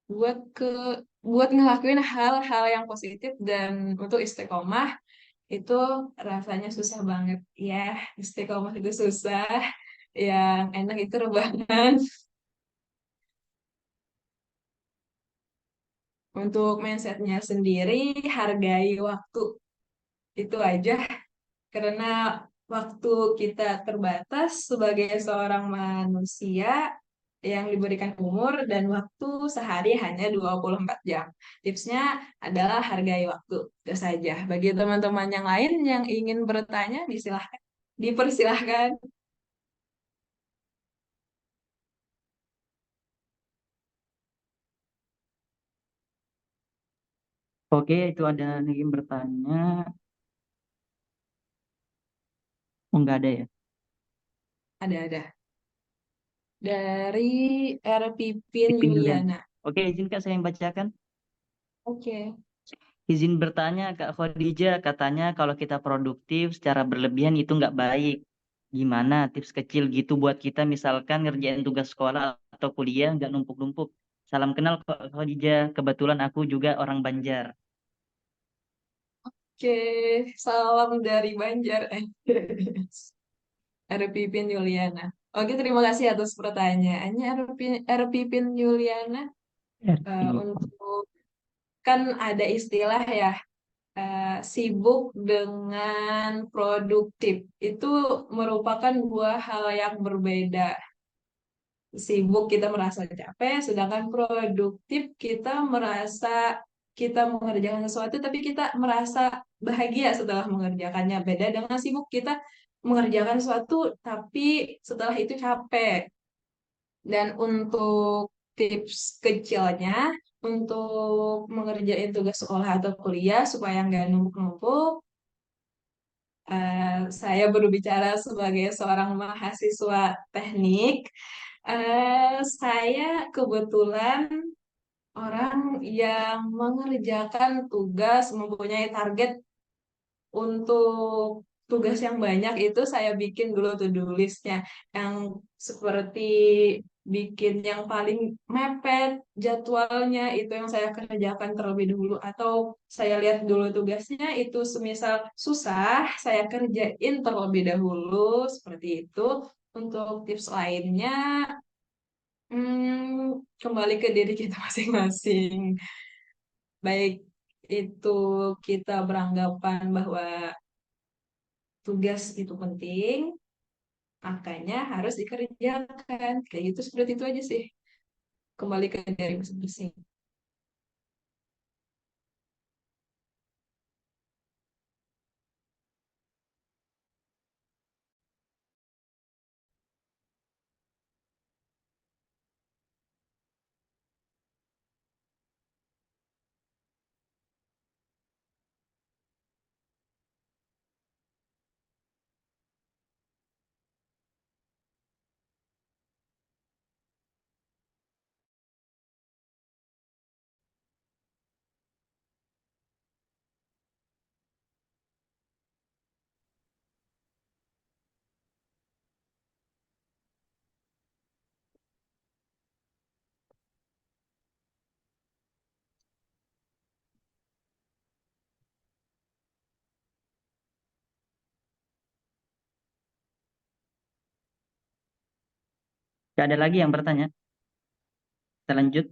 [SPEAKER 5] buat ke buat ngelakuin hal-hal yang positif dan untuk istiqomah itu rasanya susah banget ya. Istiqomah itu susah, yang enak itu rebahan. Untuk mindsetnya sendiri, hargai waktu itu aja, karena waktu kita terbatas sebagai seorang manusia. yang diberikan umur dan waktu sehari hanya 24 jam. Tipsnya adalah hargai waktu. Itu saja. Bagi teman-teman yang lain yang ingin bertanya, dipersilahkan.
[SPEAKER 3] Oke, itu ada yang ingin bertanya. Oh, nggak ada ya?
[SPEAKER 5] Ada. Dari R. Pipin
[SPEAKER 3] Pipin Julian.
[SPEAKER 5] Yuliana.
[SPEAKER 3] Oke, izin Kak saya yang bacakan.
[SPEAKER 5] Oke.
[SPEAKER 3] Izin bertanya Kak Khadijah, katanya kalau kita produktif secara berlebihan itu nggak baik. Gimana tips kecil gitu buat kita misalkan ngerjain tugas sekolah atau kuliah nggak numpuk-numpuk. Salam kenal Kak Khadijah, kebetulan aku juga orang Banjar.
[SPEAKER 5] Oke, salam dari Banjar. R. Pipin Yuliana. Oke, terima kasih atas pertanyaannya, R. Pipin Yuliana.
[SPEAKER 3] RP.
[SPEAKER 5] Untuk kan ada istilah ya, sibuk dengan produktif. Itu merupakan dua hal yang berbeda. Sibuk kita merasa capek, sedangkan produktif kita merasa kita mengerjakan sesuatu, tapi kita merasa bahagia setelah mengerjakannya. Beda dengan sibuk kita mengerjakan sesuatu, tapi setelah itu capek. Dan untuk tips kecilnya, untuk mengerjain tugas sekolah atau kuliah supaya nggak numpuk-numpuk, saya berbicara sebagai seorang mahasiswa teknik. Saya kebetulan orang yang mengerjakan tugas, mempunyai target untuk tugas yang banyak itu saya bikin dulu to-do list-nya. Yang seperti bikin yang paling mepet jadwalnya itu yang saya kerjakan terlebih dahulu. Atau saya lihat dulu tugasnya itu semisal susah, saya kerjain terlebih dahulu. Seperti itu. Untuk tips lainnya, kembali ke diri kita masing-masing. Baik itu kita beranggapan bahwa tugas itu penting, makanya harus dikerjakan. Kayak gitu, seperti itu aja sih. Kembali ke diri masing-masing.
[SPEAKER 3] Nggak ada lagi yang bertanya. Kita lanjut.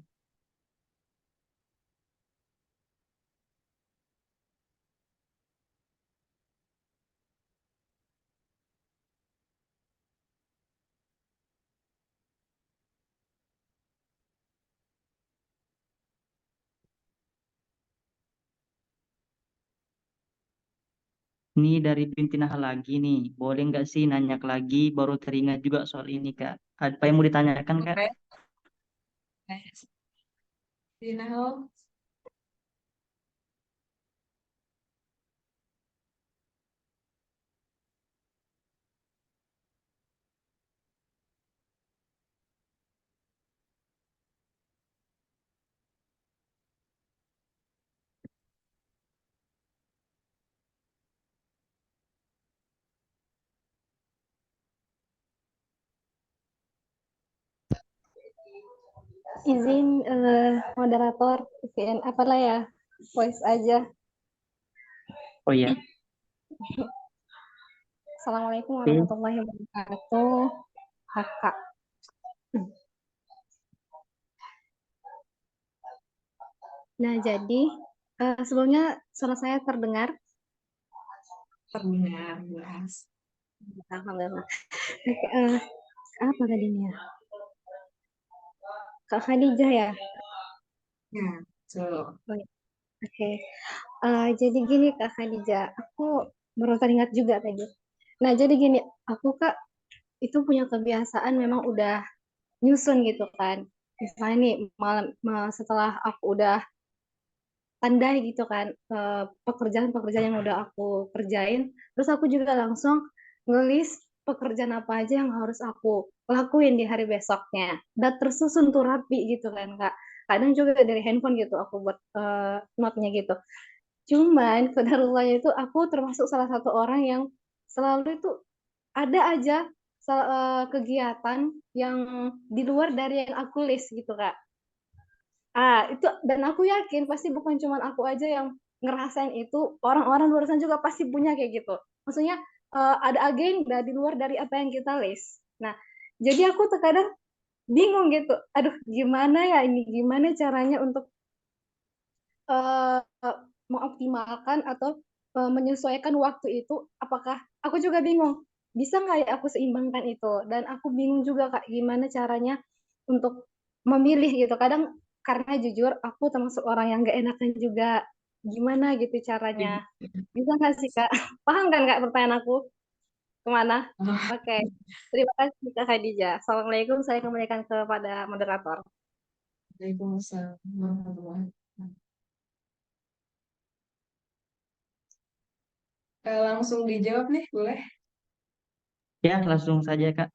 [SPEAKER 3] Ini dari pimpinan lagi nih. Boleh nggak sih nanya lagi? Baru teringat juga soal ini, Kak. Apa yang mau ditanyakan, Kak?
[SPEAKER 5] Oke. Dinahul.
[SPEAKER 6] Izin moderator VN apalah ya, voice aja.
[SPEAKER 3] Oh iya.
[SPEAKER 6] Assalamualaikum
[SPEAKER 3] Oke.
[SPEAKER 6] warahmatullahi wabarakatuh. Kakak. Nah, jadi sebelumnya suara saya terdengar?
[SPEAKER 5] Terdengar jelas.
[SPEAKER 6] Alhamdulillah. Oke, apa tadinya? Kak Khadijah ya?
[SPEAKER 5] Ya, so.
[SPEAKER 6] Oh, ya. Oke. Jadi gini Kak Khadijah, aku baru teringat juga tadi. Nah, jadi gini, aku Kak itu punya kebiasaan memang udah nyusun gitu kan. Misalnya nih setelah aku udah pandai gitu kan pekerjaan-pekerjaan yang udah aku kerjain, terus aku juga langsung ngelis pekerjaan apa aja yang harus aku lakuin di hari besoknya. Dan tersusun tuh rapi gitu kan Kak. Kadang juga dari handphone gitu aku buat note-nya gitu. Cuman kodarullahnya itu aku termasuk salah satu orang yang selalu itu ada aja kegiatan yang di luar dari yang aku list gitu Kak. Itu dan aku yakin pasti bukan cuma aku aja yang ngerasain itu, orang-orang luar sana juga pasti punya kayak gitu. Maksudnya ada agenda di luar dari apa yang kita list. Nah, jadi aku terkadang bingung gitu. Aduh, gimana ya ini? Gimana caranya untuk uh, mengoptimalkan atau menyesuaikan waktu itu? Apakah aku juga bingung, bisa nggak ya aku seimbangkan itu? Dan aku bingung juga Kak, gimana caranya untuk memilih gitu. Kadang karena jujur aku termasuk orang yang gak enakan juga. Gimana gitu caranya? Bisa nggak sih Kak? Paham kan Kak pertanyaan aku? Kemana? Oke. Terima kasih Kak Khadijah. Assalamualaikum. Saya kembalikan kepada moderator.
[SPEAKER 5] Waalaikumsalam warahmatullahi wabarakatuh. Langsung dijawab nih, boleh?
[SPEAKER 3] Ya, langsung saja Kak.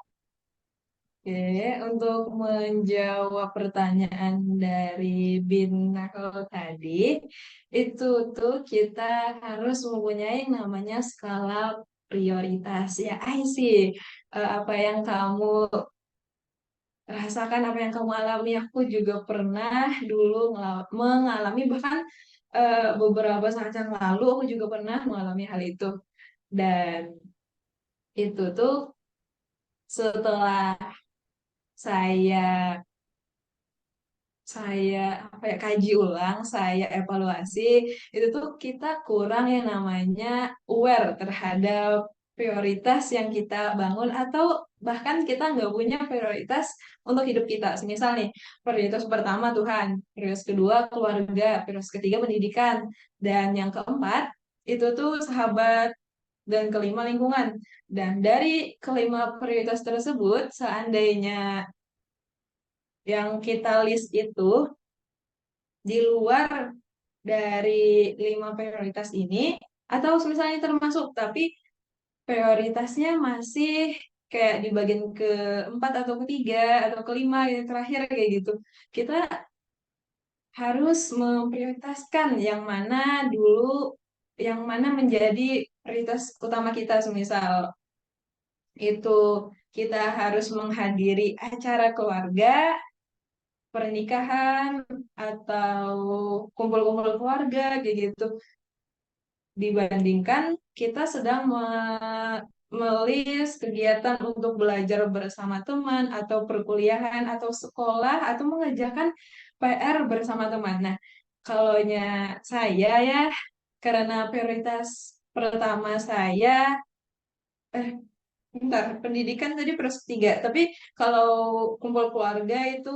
[SPEAKER 5] Oke, untuk menjawab pertanyaan dari Bin Nakal tadi, itu tuh kita harus mempunyai yang namanya skala prioritas. Ya, I see. Apa yang kamu rasakan, apa yang kamu alami, aku juga pernah dulu mengalami, bahkan beberapa saat yang lalu aku juga pernah mengalami hal itu. Dan itu tuh setelah saya apa ya, kaji ulang, saya evaluasi, itu tuh kita kurang yang namanya aware terhadap prioritas yang kita bangun, atau bahkan kita nggak punya prioritas untuk hidup kita. Misal nih, prioritas pertama Tuhan, prioritas kedua keluarga, prioritas ketiga pendidikan, dan yang keempat itu tuh sahabat, dan kelima lingkungan. Dan dari kelima prioritas tersebut, seandainya yang kita list itu di luar dari lima prioritas ini, atau misalnya termasuk tapi prioritasnya masih kayak di bagian keempat atau ketiga atau kelima yang terakhir kayak gitu, kita harus memprioritaskan yang mana dulu, yang mana menjadi prioritas utama kita. Semisal itu kita harus menghadiri acara keluarga, pernikahan, atau kumpul-kumpul keluarga kayak gitu, dibandingkan kita sedang melis kegiatan untuk belajar bersama teman, atau perkuliahan, atau sekolah, atau mengerjakan PR bersama teman. Nah, kalaunya saya ya, karena prioritas pertama saya, bentar, pendidikan tadi plus 3. Tapi kalau kumpul keluarga itu,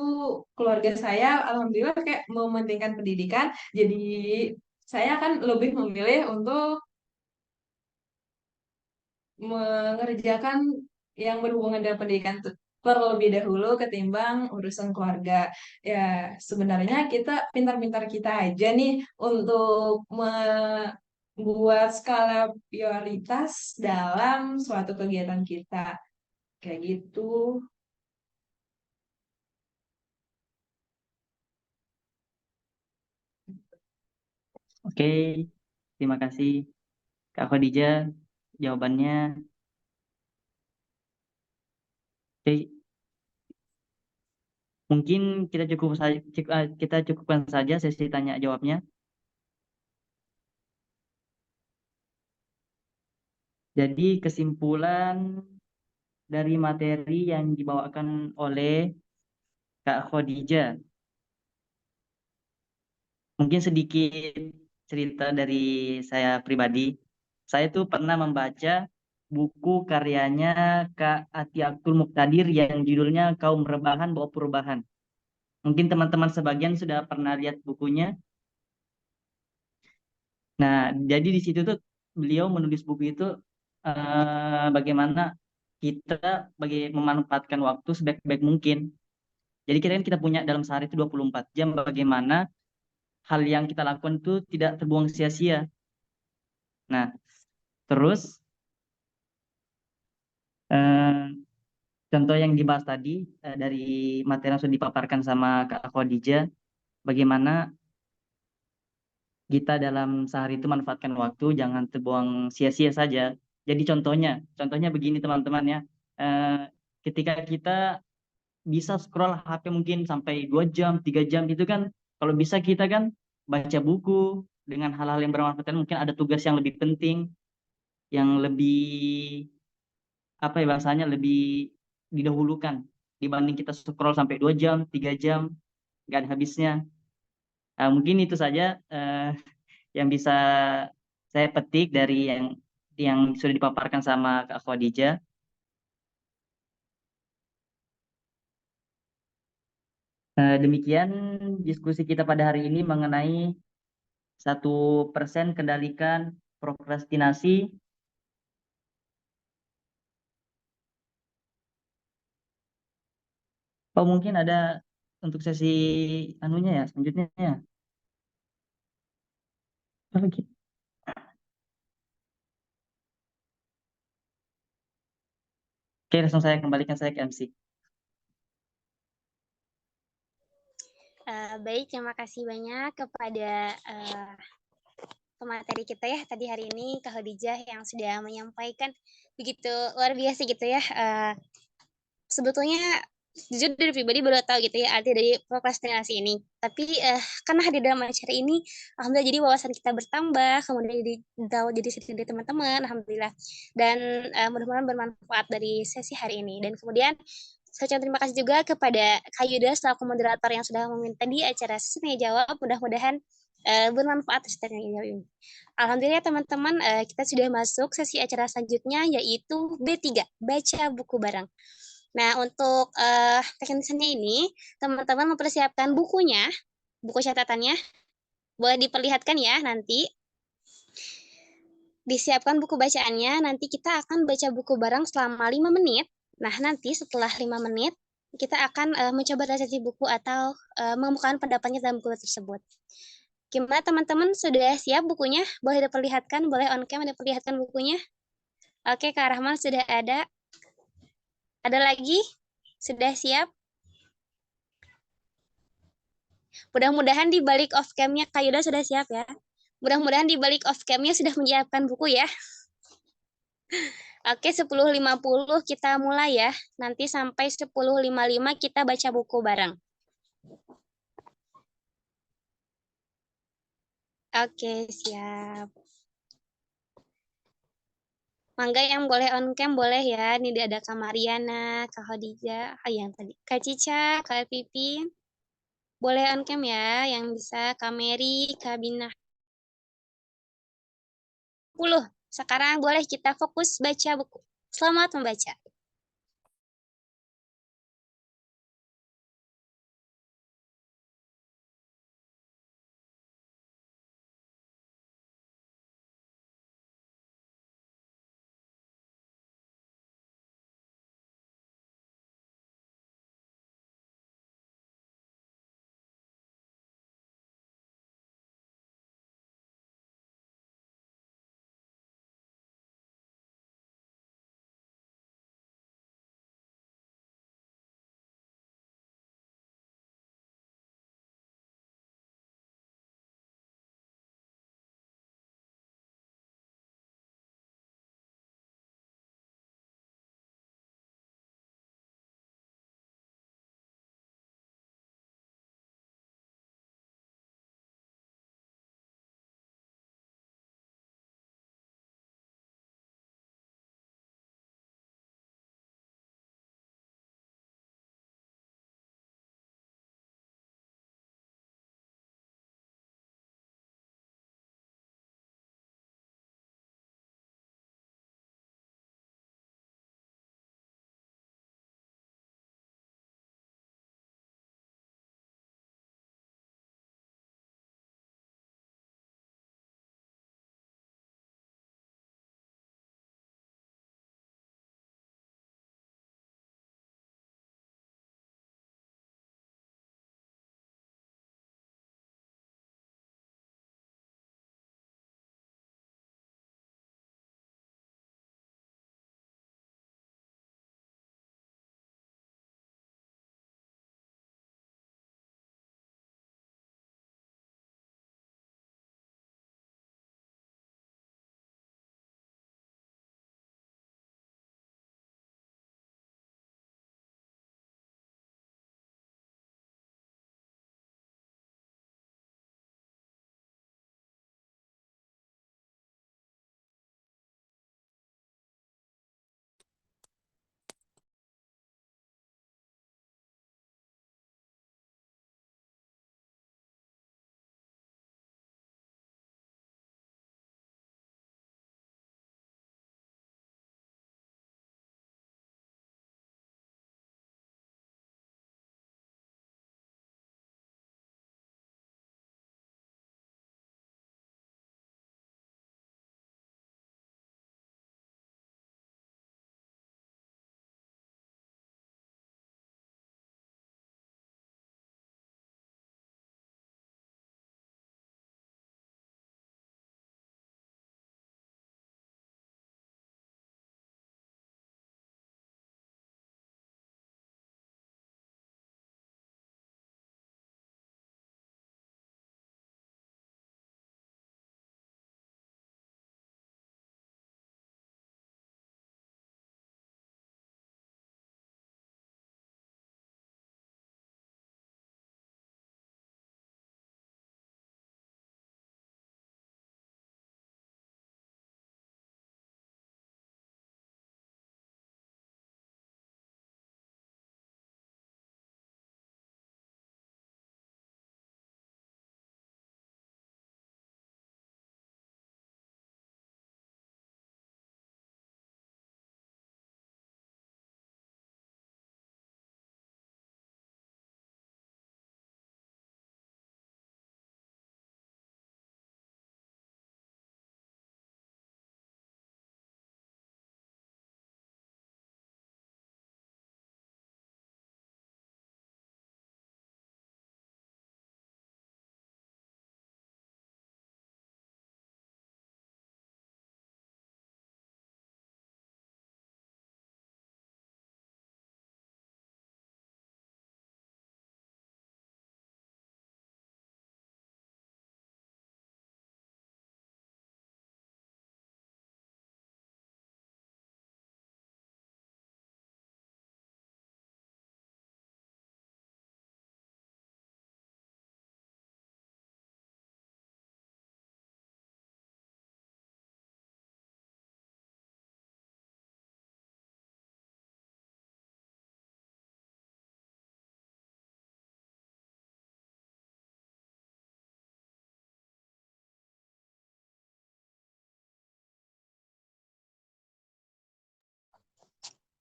[SPEAKER 5] keluarga saya alhamdulillah kayak mementingkan pendidikan. Jadi saya akan lebih memilih untuk mengerjakan yang berhubungan dengan pendidikan terlebih dahulu ketimbang urusan keluarga. Ya, sebenarnya kita pintar-pintar kita aja nih untuk membuat skala prioritas dalam suatu kegiatan kita. Kayak gitu.
[SPEAKER 3] Oke, terima kasih Kak Khadijah jawabannya. Oke, mungkin kita cukupkan saja sesi tanya jawabnya. Jadi kesimpulan dari materi yang dibawakan oleh Kak Khadijah, mungkin sedikit cerita dari saya pribadi. Saya tuh pernah membaca buku karyanya Kak Ati Abdul Muqtadir yang judulnya Kaum Rebahan Bawa Perubahan. Mungkin teman-teman sebagian sudah pernah lihat bukunya. Nah, jadi di situ tuh beliau menulis buku itu bagaimana kita memanfaatkan waktu sebaik-baik mungkin. Jadi kita punya dalam sehari itu 24 jam, bagaimana hal yang kita lakukan itu tidak terbuang sia-sia. Nah, terus contoh yang dibahas tadi dari materi yang sudah dipaparkan sama Kak Khadijah, bagaimana kita dalam sehari itu manfaatkan waktu, jangan terbuang sia-sia saja. Jadi contohnya begini teman-teman ya, Eh, ketika kita bisa scroll HP mungkin sampai 2 jam, 3 jam gitu kan, kalau bisa kita kan baca buku dengan hal-hal yang bermanfaat, mungkin ada tugas yang lebih penting, yang lebih apa ya bahasanya, lebih didahulukan dibanding kita scroll sampai 2 jam, 3 jam, nggak ada habisnya. Mungkin itu saja yang bisa saya petik dari yang sudah dipaparkan sama Kak Khadijah. Demikian diskusi kita pada hari ini mengenai 1% kendalikan prokrastinasi. Oh, mungkin ada untuk sesi anunya ya, selanjutnya ya. Oke, langsung saya kembalikan saya ke MC.
[SPEAKER 1] Baik, terima kasih banyak kepada pemateri kita ya tadi hari ini, Kak Khadijah yang sudah menyampaikan begitu luar biasa gitu ya. Sebetulnya jujur dari pribadi baru tahu gitu ya arti dari prokrastinasi ini. Tapi karena hadir dalam acara ini, alhamdulillah jadi wawasan kita bertambah, kemudian jadi tahu jadi sedikit dari teman-teman, alhamdulillah. Dan mudah-mudahan bermanfaat dari sesi hari ini. Dan kemudian saya ucapkan terima kasih juga kepada Kak Yuda selaku moderator yang sudah meminta di acara sesi tanya jawab. Mudah-mudahan bermanfaat sesi tanya jawab ini. Alhamdulillah teman-teman, kita sudah masuk sesi acara selanjutnya yaitu B3, baca buku bareng. Nah, untuk teknisnya ini, teman-teman mempersiapkan bukunya, buku catatannya, boleh diperlihatkan ya nanti. Disiapkan buku bacaannya, nanti kita akan baca buku bareng selama 5 menit. Nah, nanti setelah 5 menit, kita akan mencoba resensi buku atau mengemukakan pendapatnya dalam buku tersebut. Gimana teman-teman, sudah siap bukunya? Boleh diperlihatkan, boleh on cam diperlihatkan bukunya? Oke, Kak Rahman sudah ada. Ada lagi? Sudah siap? Mudah-mudahan di balik off cam-nya Kak Yuda sudah siap ya. Mudah-mudahan di balik off cam-nya sudah menyiapkan buku ya. Oke, 10.50 kita mulai ya. Nanti sampai 10.55 kita baca buku bareng. Oke, siap. Mangga yang boleh on cam boleh ya. Ini ada Kak Mariana, Kak Khadijah, yang tadi. Kak Cica, Kak Pipin. Boleh on cam ya, yang bisa Kak Mary, Kak Bina. 10. Sekarang boleh kita fokus baca buku. Selamat membaca.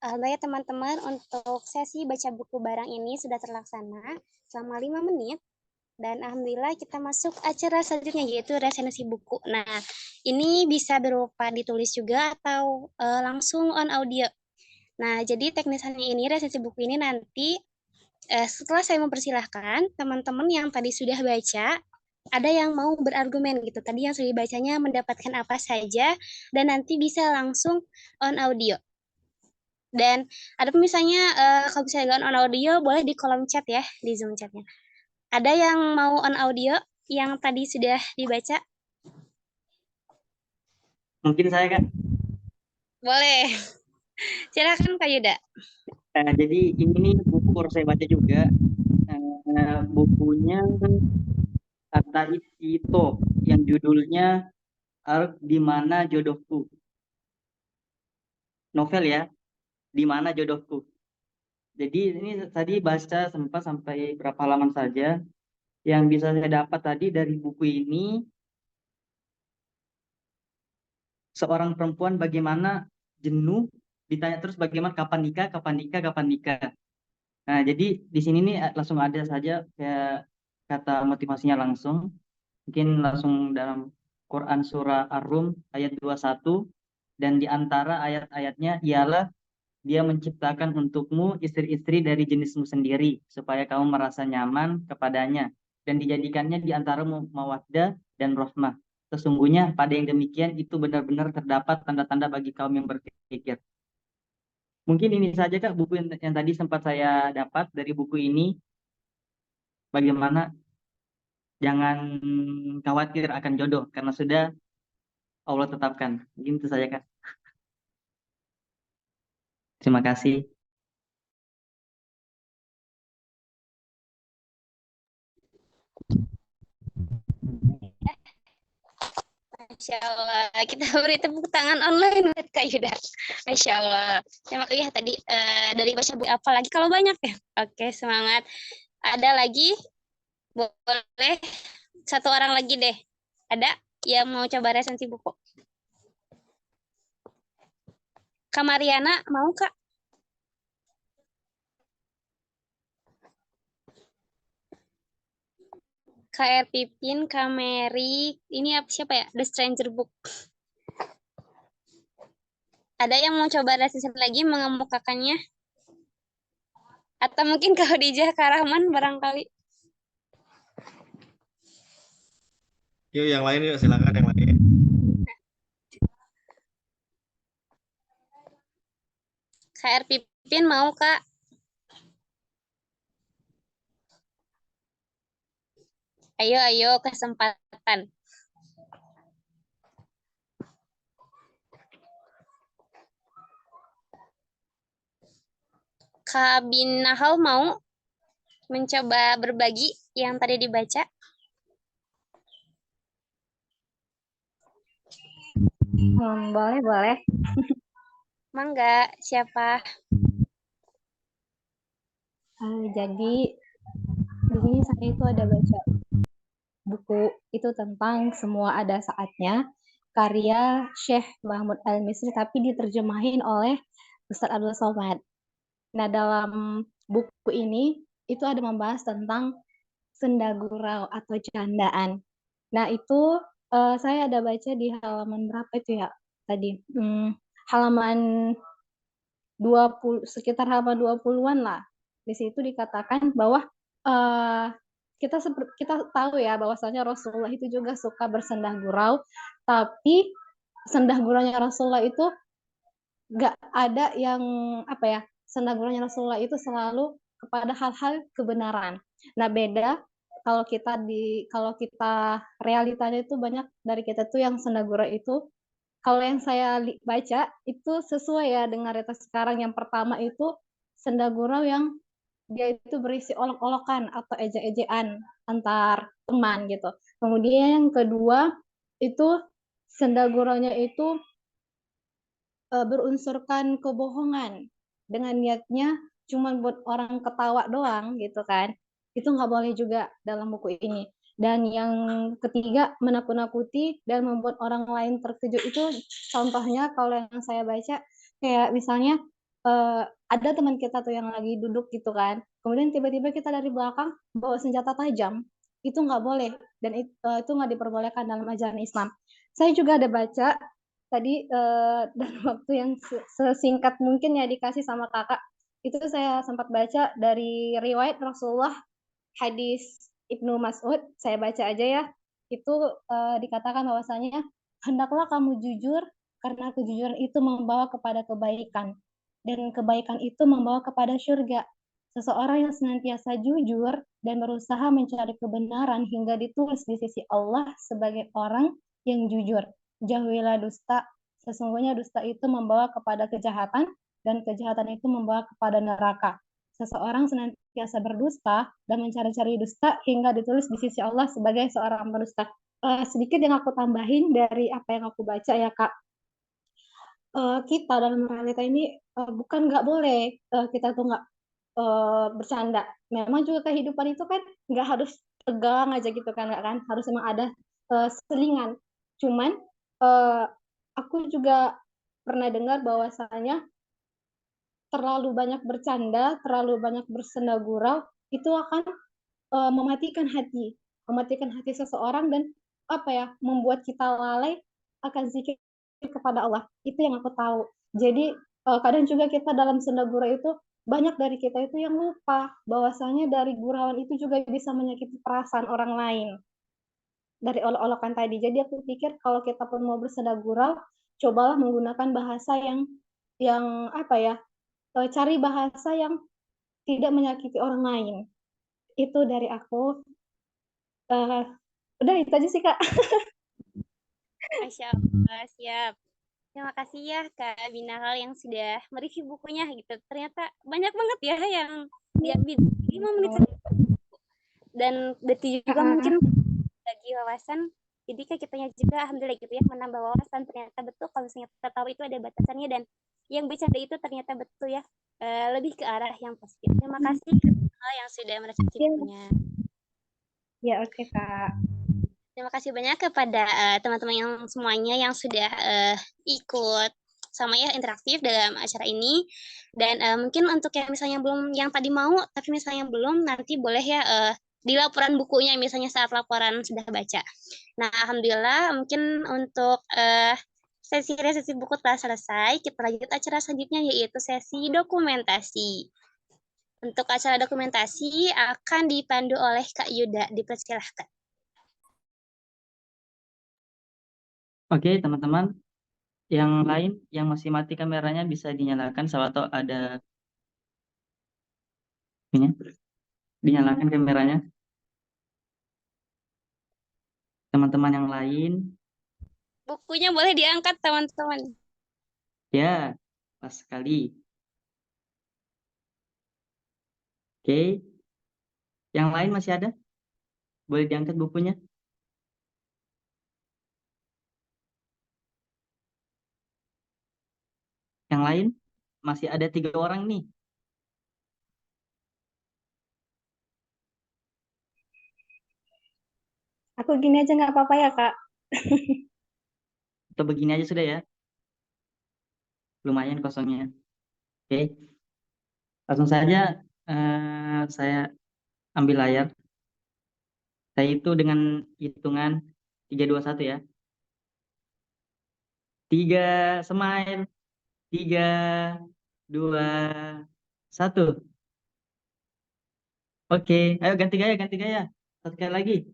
[SPEAKER 1] Alhamdulillah teman-teman, untuk sesi baca buku bareng ini sudah terlaksana selama 5 menit. Dan alhamdulillah kita masuk acara selanjutnya yaitu resensi buku. Nah, ini bisa berupa ditulis juga atau langsung on audio. Nah, jadi teknisannya ini resensi buku ini nanti setelah saya mempersilahkan teman-teman yang tadi sudah baca, ada yang mau berargumen gitu. Tadi yang sudah dibacanya mendapatkan apa saja dan nanti bisa langsung on audio. Dan ada misalnya kalau misalnya nggak on audio boleh di kolom chat ya, di Zoom chatnya. Ada yang mau on audio yang tadi sudah dibaca?
[SPEAKER 3] Mungkin saya, Kak.
[SPEAKER 1] Boleh. Silakan Kak Yuda.
[SPEAKER 3] Jadi ini buku baru saya baca juga. Bukunya Kata Ito yang judulnya Di Mana Jodohku. Novel ya, Di Mana Jodohku. Jadi ini tadi baca sempat sampai berapa halaman saja. Yang bisa saya dapat tadi dari buku ini, seorang perempuan bagaimana jenuh, ditanya terus bagaimana kapan nikah, kapan nikah, kapan nikah. Nah, jadi di sini nih langsung ada saja kayak kata motivasinya langsung. Mungkin langsung dalam Quran surah Ar-Rum ayat 21, dan di antara ayat-ayatnya ialah Dia menciptakan untukmu istri-istri dari jenismu sendiri supaya kamu merasa nyaman kepadanya dan dijadikannya di antara mawaddah dan rahmah. Sesungguhnya pada yang demikian itu benar-benar terdapat tanda-tanda bagi kaum yang berpikir. Mungkin ini saja Kak buku yang tadi sempat saya dapat dari buku ini. Bagaimana jangan khawatir akan jodoh karena sudah Allah tetapkan. Mungkin itu saja Kak. Terima kasih.
[SPEAKER 1] Masya Allah, kita beri tepuk tangan online buat Kak Yuda. Masya Allah. Terima kasih ya tadi dari baca buku apa lagi kalau banyak ya. Oke, semangat. Ada lagi? Boleh satu orang lagi deh. Ada yang mau coba resensi buku? Kak Mariana mau Kak? KR Pipin, Kak Mary, ini siapa ya? The Stranger Book. Ada yang mau coba resensi lagi mengemukakannya? Atau mungkin Kak Khadijah, Kak Rahman barangkali?
[SPEAKER 2] Yuk yang lain yuk, silakan yang lain.
[SPEAKER 1] KR Pipin mau Kak? Ayo kesempatan. Kak Binahal mau mencoba berbagi yang tadi dibaca?
[SPEAKER 6] Boleh.
[SPEAKER 1] Mangga, siapa?
[SPEAKER 6] Jadi di sini saya itu ada baca buku itu tentang Semua Ada Saatnya, karya Syekh Mahmud Al-Misri, tapi diterjemahin oleh Ustadz Abdul Somad. Nah, dalam buku ini itu ada membahas tentang senda gurau atau candaan. Nah, itu saya ada baca di halaman berapa itu ya tadi? Halaman 20, sekitar halaman 20-an lah. Di situ dikatakan bahwa kita tahu ya bahwasanya Rasulullah itu juga suka bersendah gurau, tapi sendah guraunya Rasulullah itu nggak ada yang apa ya, sendah guraunya Rasulullah itu selalu kepada hal-hal kebenaran. Nah, beda kalau kita realitanya itu banyak dari kita tuh yang sendah gurau itu, kalau yang saya baca itu sesuai ya dengan realitas sekarang. Yang pertama itu senda gurau yang dia itu berisi olok-olokan atau ejek-ejekan antar teman gitu. Kemudian yang kedua itu senda guraunya itu berunsurkan kebohongan dengan niatnya cuma buat orang ketawa doang gitu kan. Itu nggak boleh juga dalam buku ini. Dan yang ketiga, menakut-nakuti dan membuat orang lain terkejut. Itu contohnya kalau yang saya baca, kayak misalnya ada teman kita tuh yang lagi duduk gitu kan, kemudian tiba-tiba kita dari belakang bawa senjata tajam, itu nggak boleh, dan itu nggak diperbolehkan dalam ajaran Islam. Saya juga ada baca tadi dalam waktu yang sesingkat mungkin ya dikasih sama kakak, itu saya sempat baca dari riwayat Rasulullah, hadis Ibnu Mas'ud, saya baca aja ya, itu dikatakan bahwasanya hendaklah kamu jujur karena kejujuran itu membawa kepada kebaikan dan kebaikan itu membawa kepada surga. Seseorang yang senantiasa jujur dan berusaha mencari kebenaran hingga ditulis di sisi Allah sebagai orang yang jujur. Jauhilah dusta, sesungguhnya dusta itu membawa kepada kejahatan dan kejahatan itu membawa kepada neraka. Seseorang senantiasa berdusta dan mencari-cari dusta hingga ditulis di sisi Allah sebagai seorang pendusta. Sedikit yang aku tambahin dari apa yang aku baca ya Kak. Kita dalam realita ini bukan nggak boleh kita tuh nggak bercanda. Memang juga kehidupan itu kan nggak harus tegang aja gitu kan, nggak kan? Harus emang ada selingan. Cuman aku juga pernah dengar bahwasanya terlalu banyak bercanda, terlalu banyak bersenda gurau, itu akan mematikan hati seseorang dan apa ya, membuat kita lalai akan zikir kepada Allah. Itu yang aku tahu. Jadi kadang juga kita dalam senda gurau itu banyak dari kita itu yang lupa bahwasanya dari gurauan itu juga bisa menyakiti perasaan orang lain dari olok-olokan tadi. Jadi aku pikir kalau kita pun mau bersenda gurau, cobalah menggunakan bahasa yang apa ya, cari bahasa yang tidak menyakiti orang lain. Itu dari aku. Udah itu aja sih Kak.
[SPEAKER 1] Masya Allah, siap. Terima kasih ya Kak Binahal yang sudah mereview bukunya gitu. Ternyata banyak banget ya yang diambil 5 menit saja. Dan detik juga mungkin bagi wawasan. Jadi Kak kitanya juga alhamdulillah gitu ya menambah wawasan. Ternyata betul kalau misalnya kita tahu itu ada batasannya dan yang bercanda itu ternyata betul ya lebih ke arah yang positif. Terima kasih Kak Binahal yang sudah mereview bukunya.
[SPEAKER 6] Ya oke Kak.
[SPEAKER 1] Terima kasih banyak kepada teman-teman yang semuanya yang sudah ikut sama ya interaktif dalam acara ini. Dan mungkin untuk yang misalnya belum, yang tadi mau tapi misalnya belum, nanti boleh ya di laporan bukunya misalnya saat laporan sudah baca. Nah, alhamdulillah mungkin untuk sesi buku telah selesai. Kita lanjut acara selanjutnya yaitu sesi dokumentasi. Untuk acara dokumentasi akan dipandu oleh Kak Yuda. Dipersilahkan.
[SPEAKER 3] Oke, teman-teman. Yang lain yang masih mati kameranya bisa dinyalakan, atau ada ini. Dinyalakan kameranya. Teman-teman yang lain.
[SPEAKER 1] Bukunya boleh diangkat, teman-teman.
[SPEAKER 3] Ya, pas sekali. Oke. Yang lain masih ada? Boleh diangkat bukunya? Yang lain? Masih ada 3 orang nih.
[SPEAKER 6] Aku gini aja nggak apa-apa ya Kak.
[SPEAKER 3] Atau begini aja sudah ya. Lumayan kosongnya. Oke. Langsung saja saya ambil layar. Saya itu dengan hitungan 3, 2, 1 ya. 3, smile. 3, 2, 1. Oke, ayo ganti gaya. Satu kali lagi.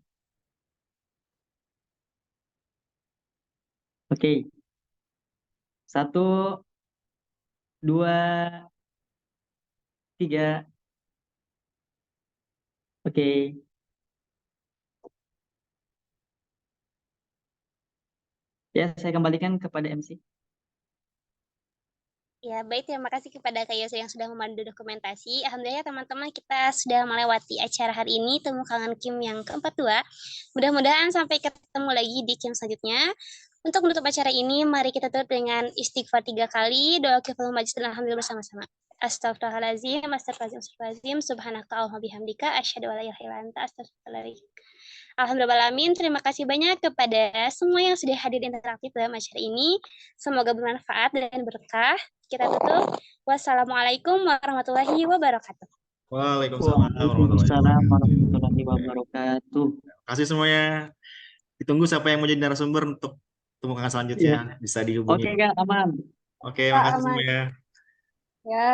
[SPEAKER 3] Oke. 1, 2, 3. Oke. Ya, saya kembalikan kepada MC.
[SPEAKER 1] Ya, baik. Terima kasih kepada Kak Yose yang sudah memandu dokumentasi. Alhamdulillah teman-teman kita sudah melewati acara hari ini, Temu Kangen Kim yang ke-42. Mudah-mudahan sampai ketemu lagi di Kim selanjutnya. Untuk menutup acara ini, mari kita tutup dengan istighfar 3 kali, doa kifayah majlis dan alhamdulillah bersama-sama. Astagfirullahaladzim, subhanaka Allahumma bihamdika, asyhadu an la ilaha illa anta, astaghfiruka. Alhamdulillahirrahmanirrahim. Terima kasih banyak kepada semua yang sudah hadir interaktif dalam acara ini. Semoga bermanfaat dan berkah. Kita tutup. Wassalamualaikum warahmatullahi wabarakatuh.
[SPEAKER 2] Waalaikumsalam warahmatullahi
[SPEAKER 3] Waalaikumsalam
[SPEAKER 2] wabarakatuh.
[SPEAKER 3] warahmatullahi wabarakatuh.
[SPEAKER 2] Terima kasih semuanya. Ditunggu siapa yang mau jadi narasumber untuk pertemuan selanjutnya. Bisa dihubungi.
[SPEAKER 3] Oke, Kak, aman.
[SPEAKER 2] Oke, makasih
[SPEAKER 6] Aman.
[SPEAKER 2] semuanya.
[SPEAKER 6] Ya.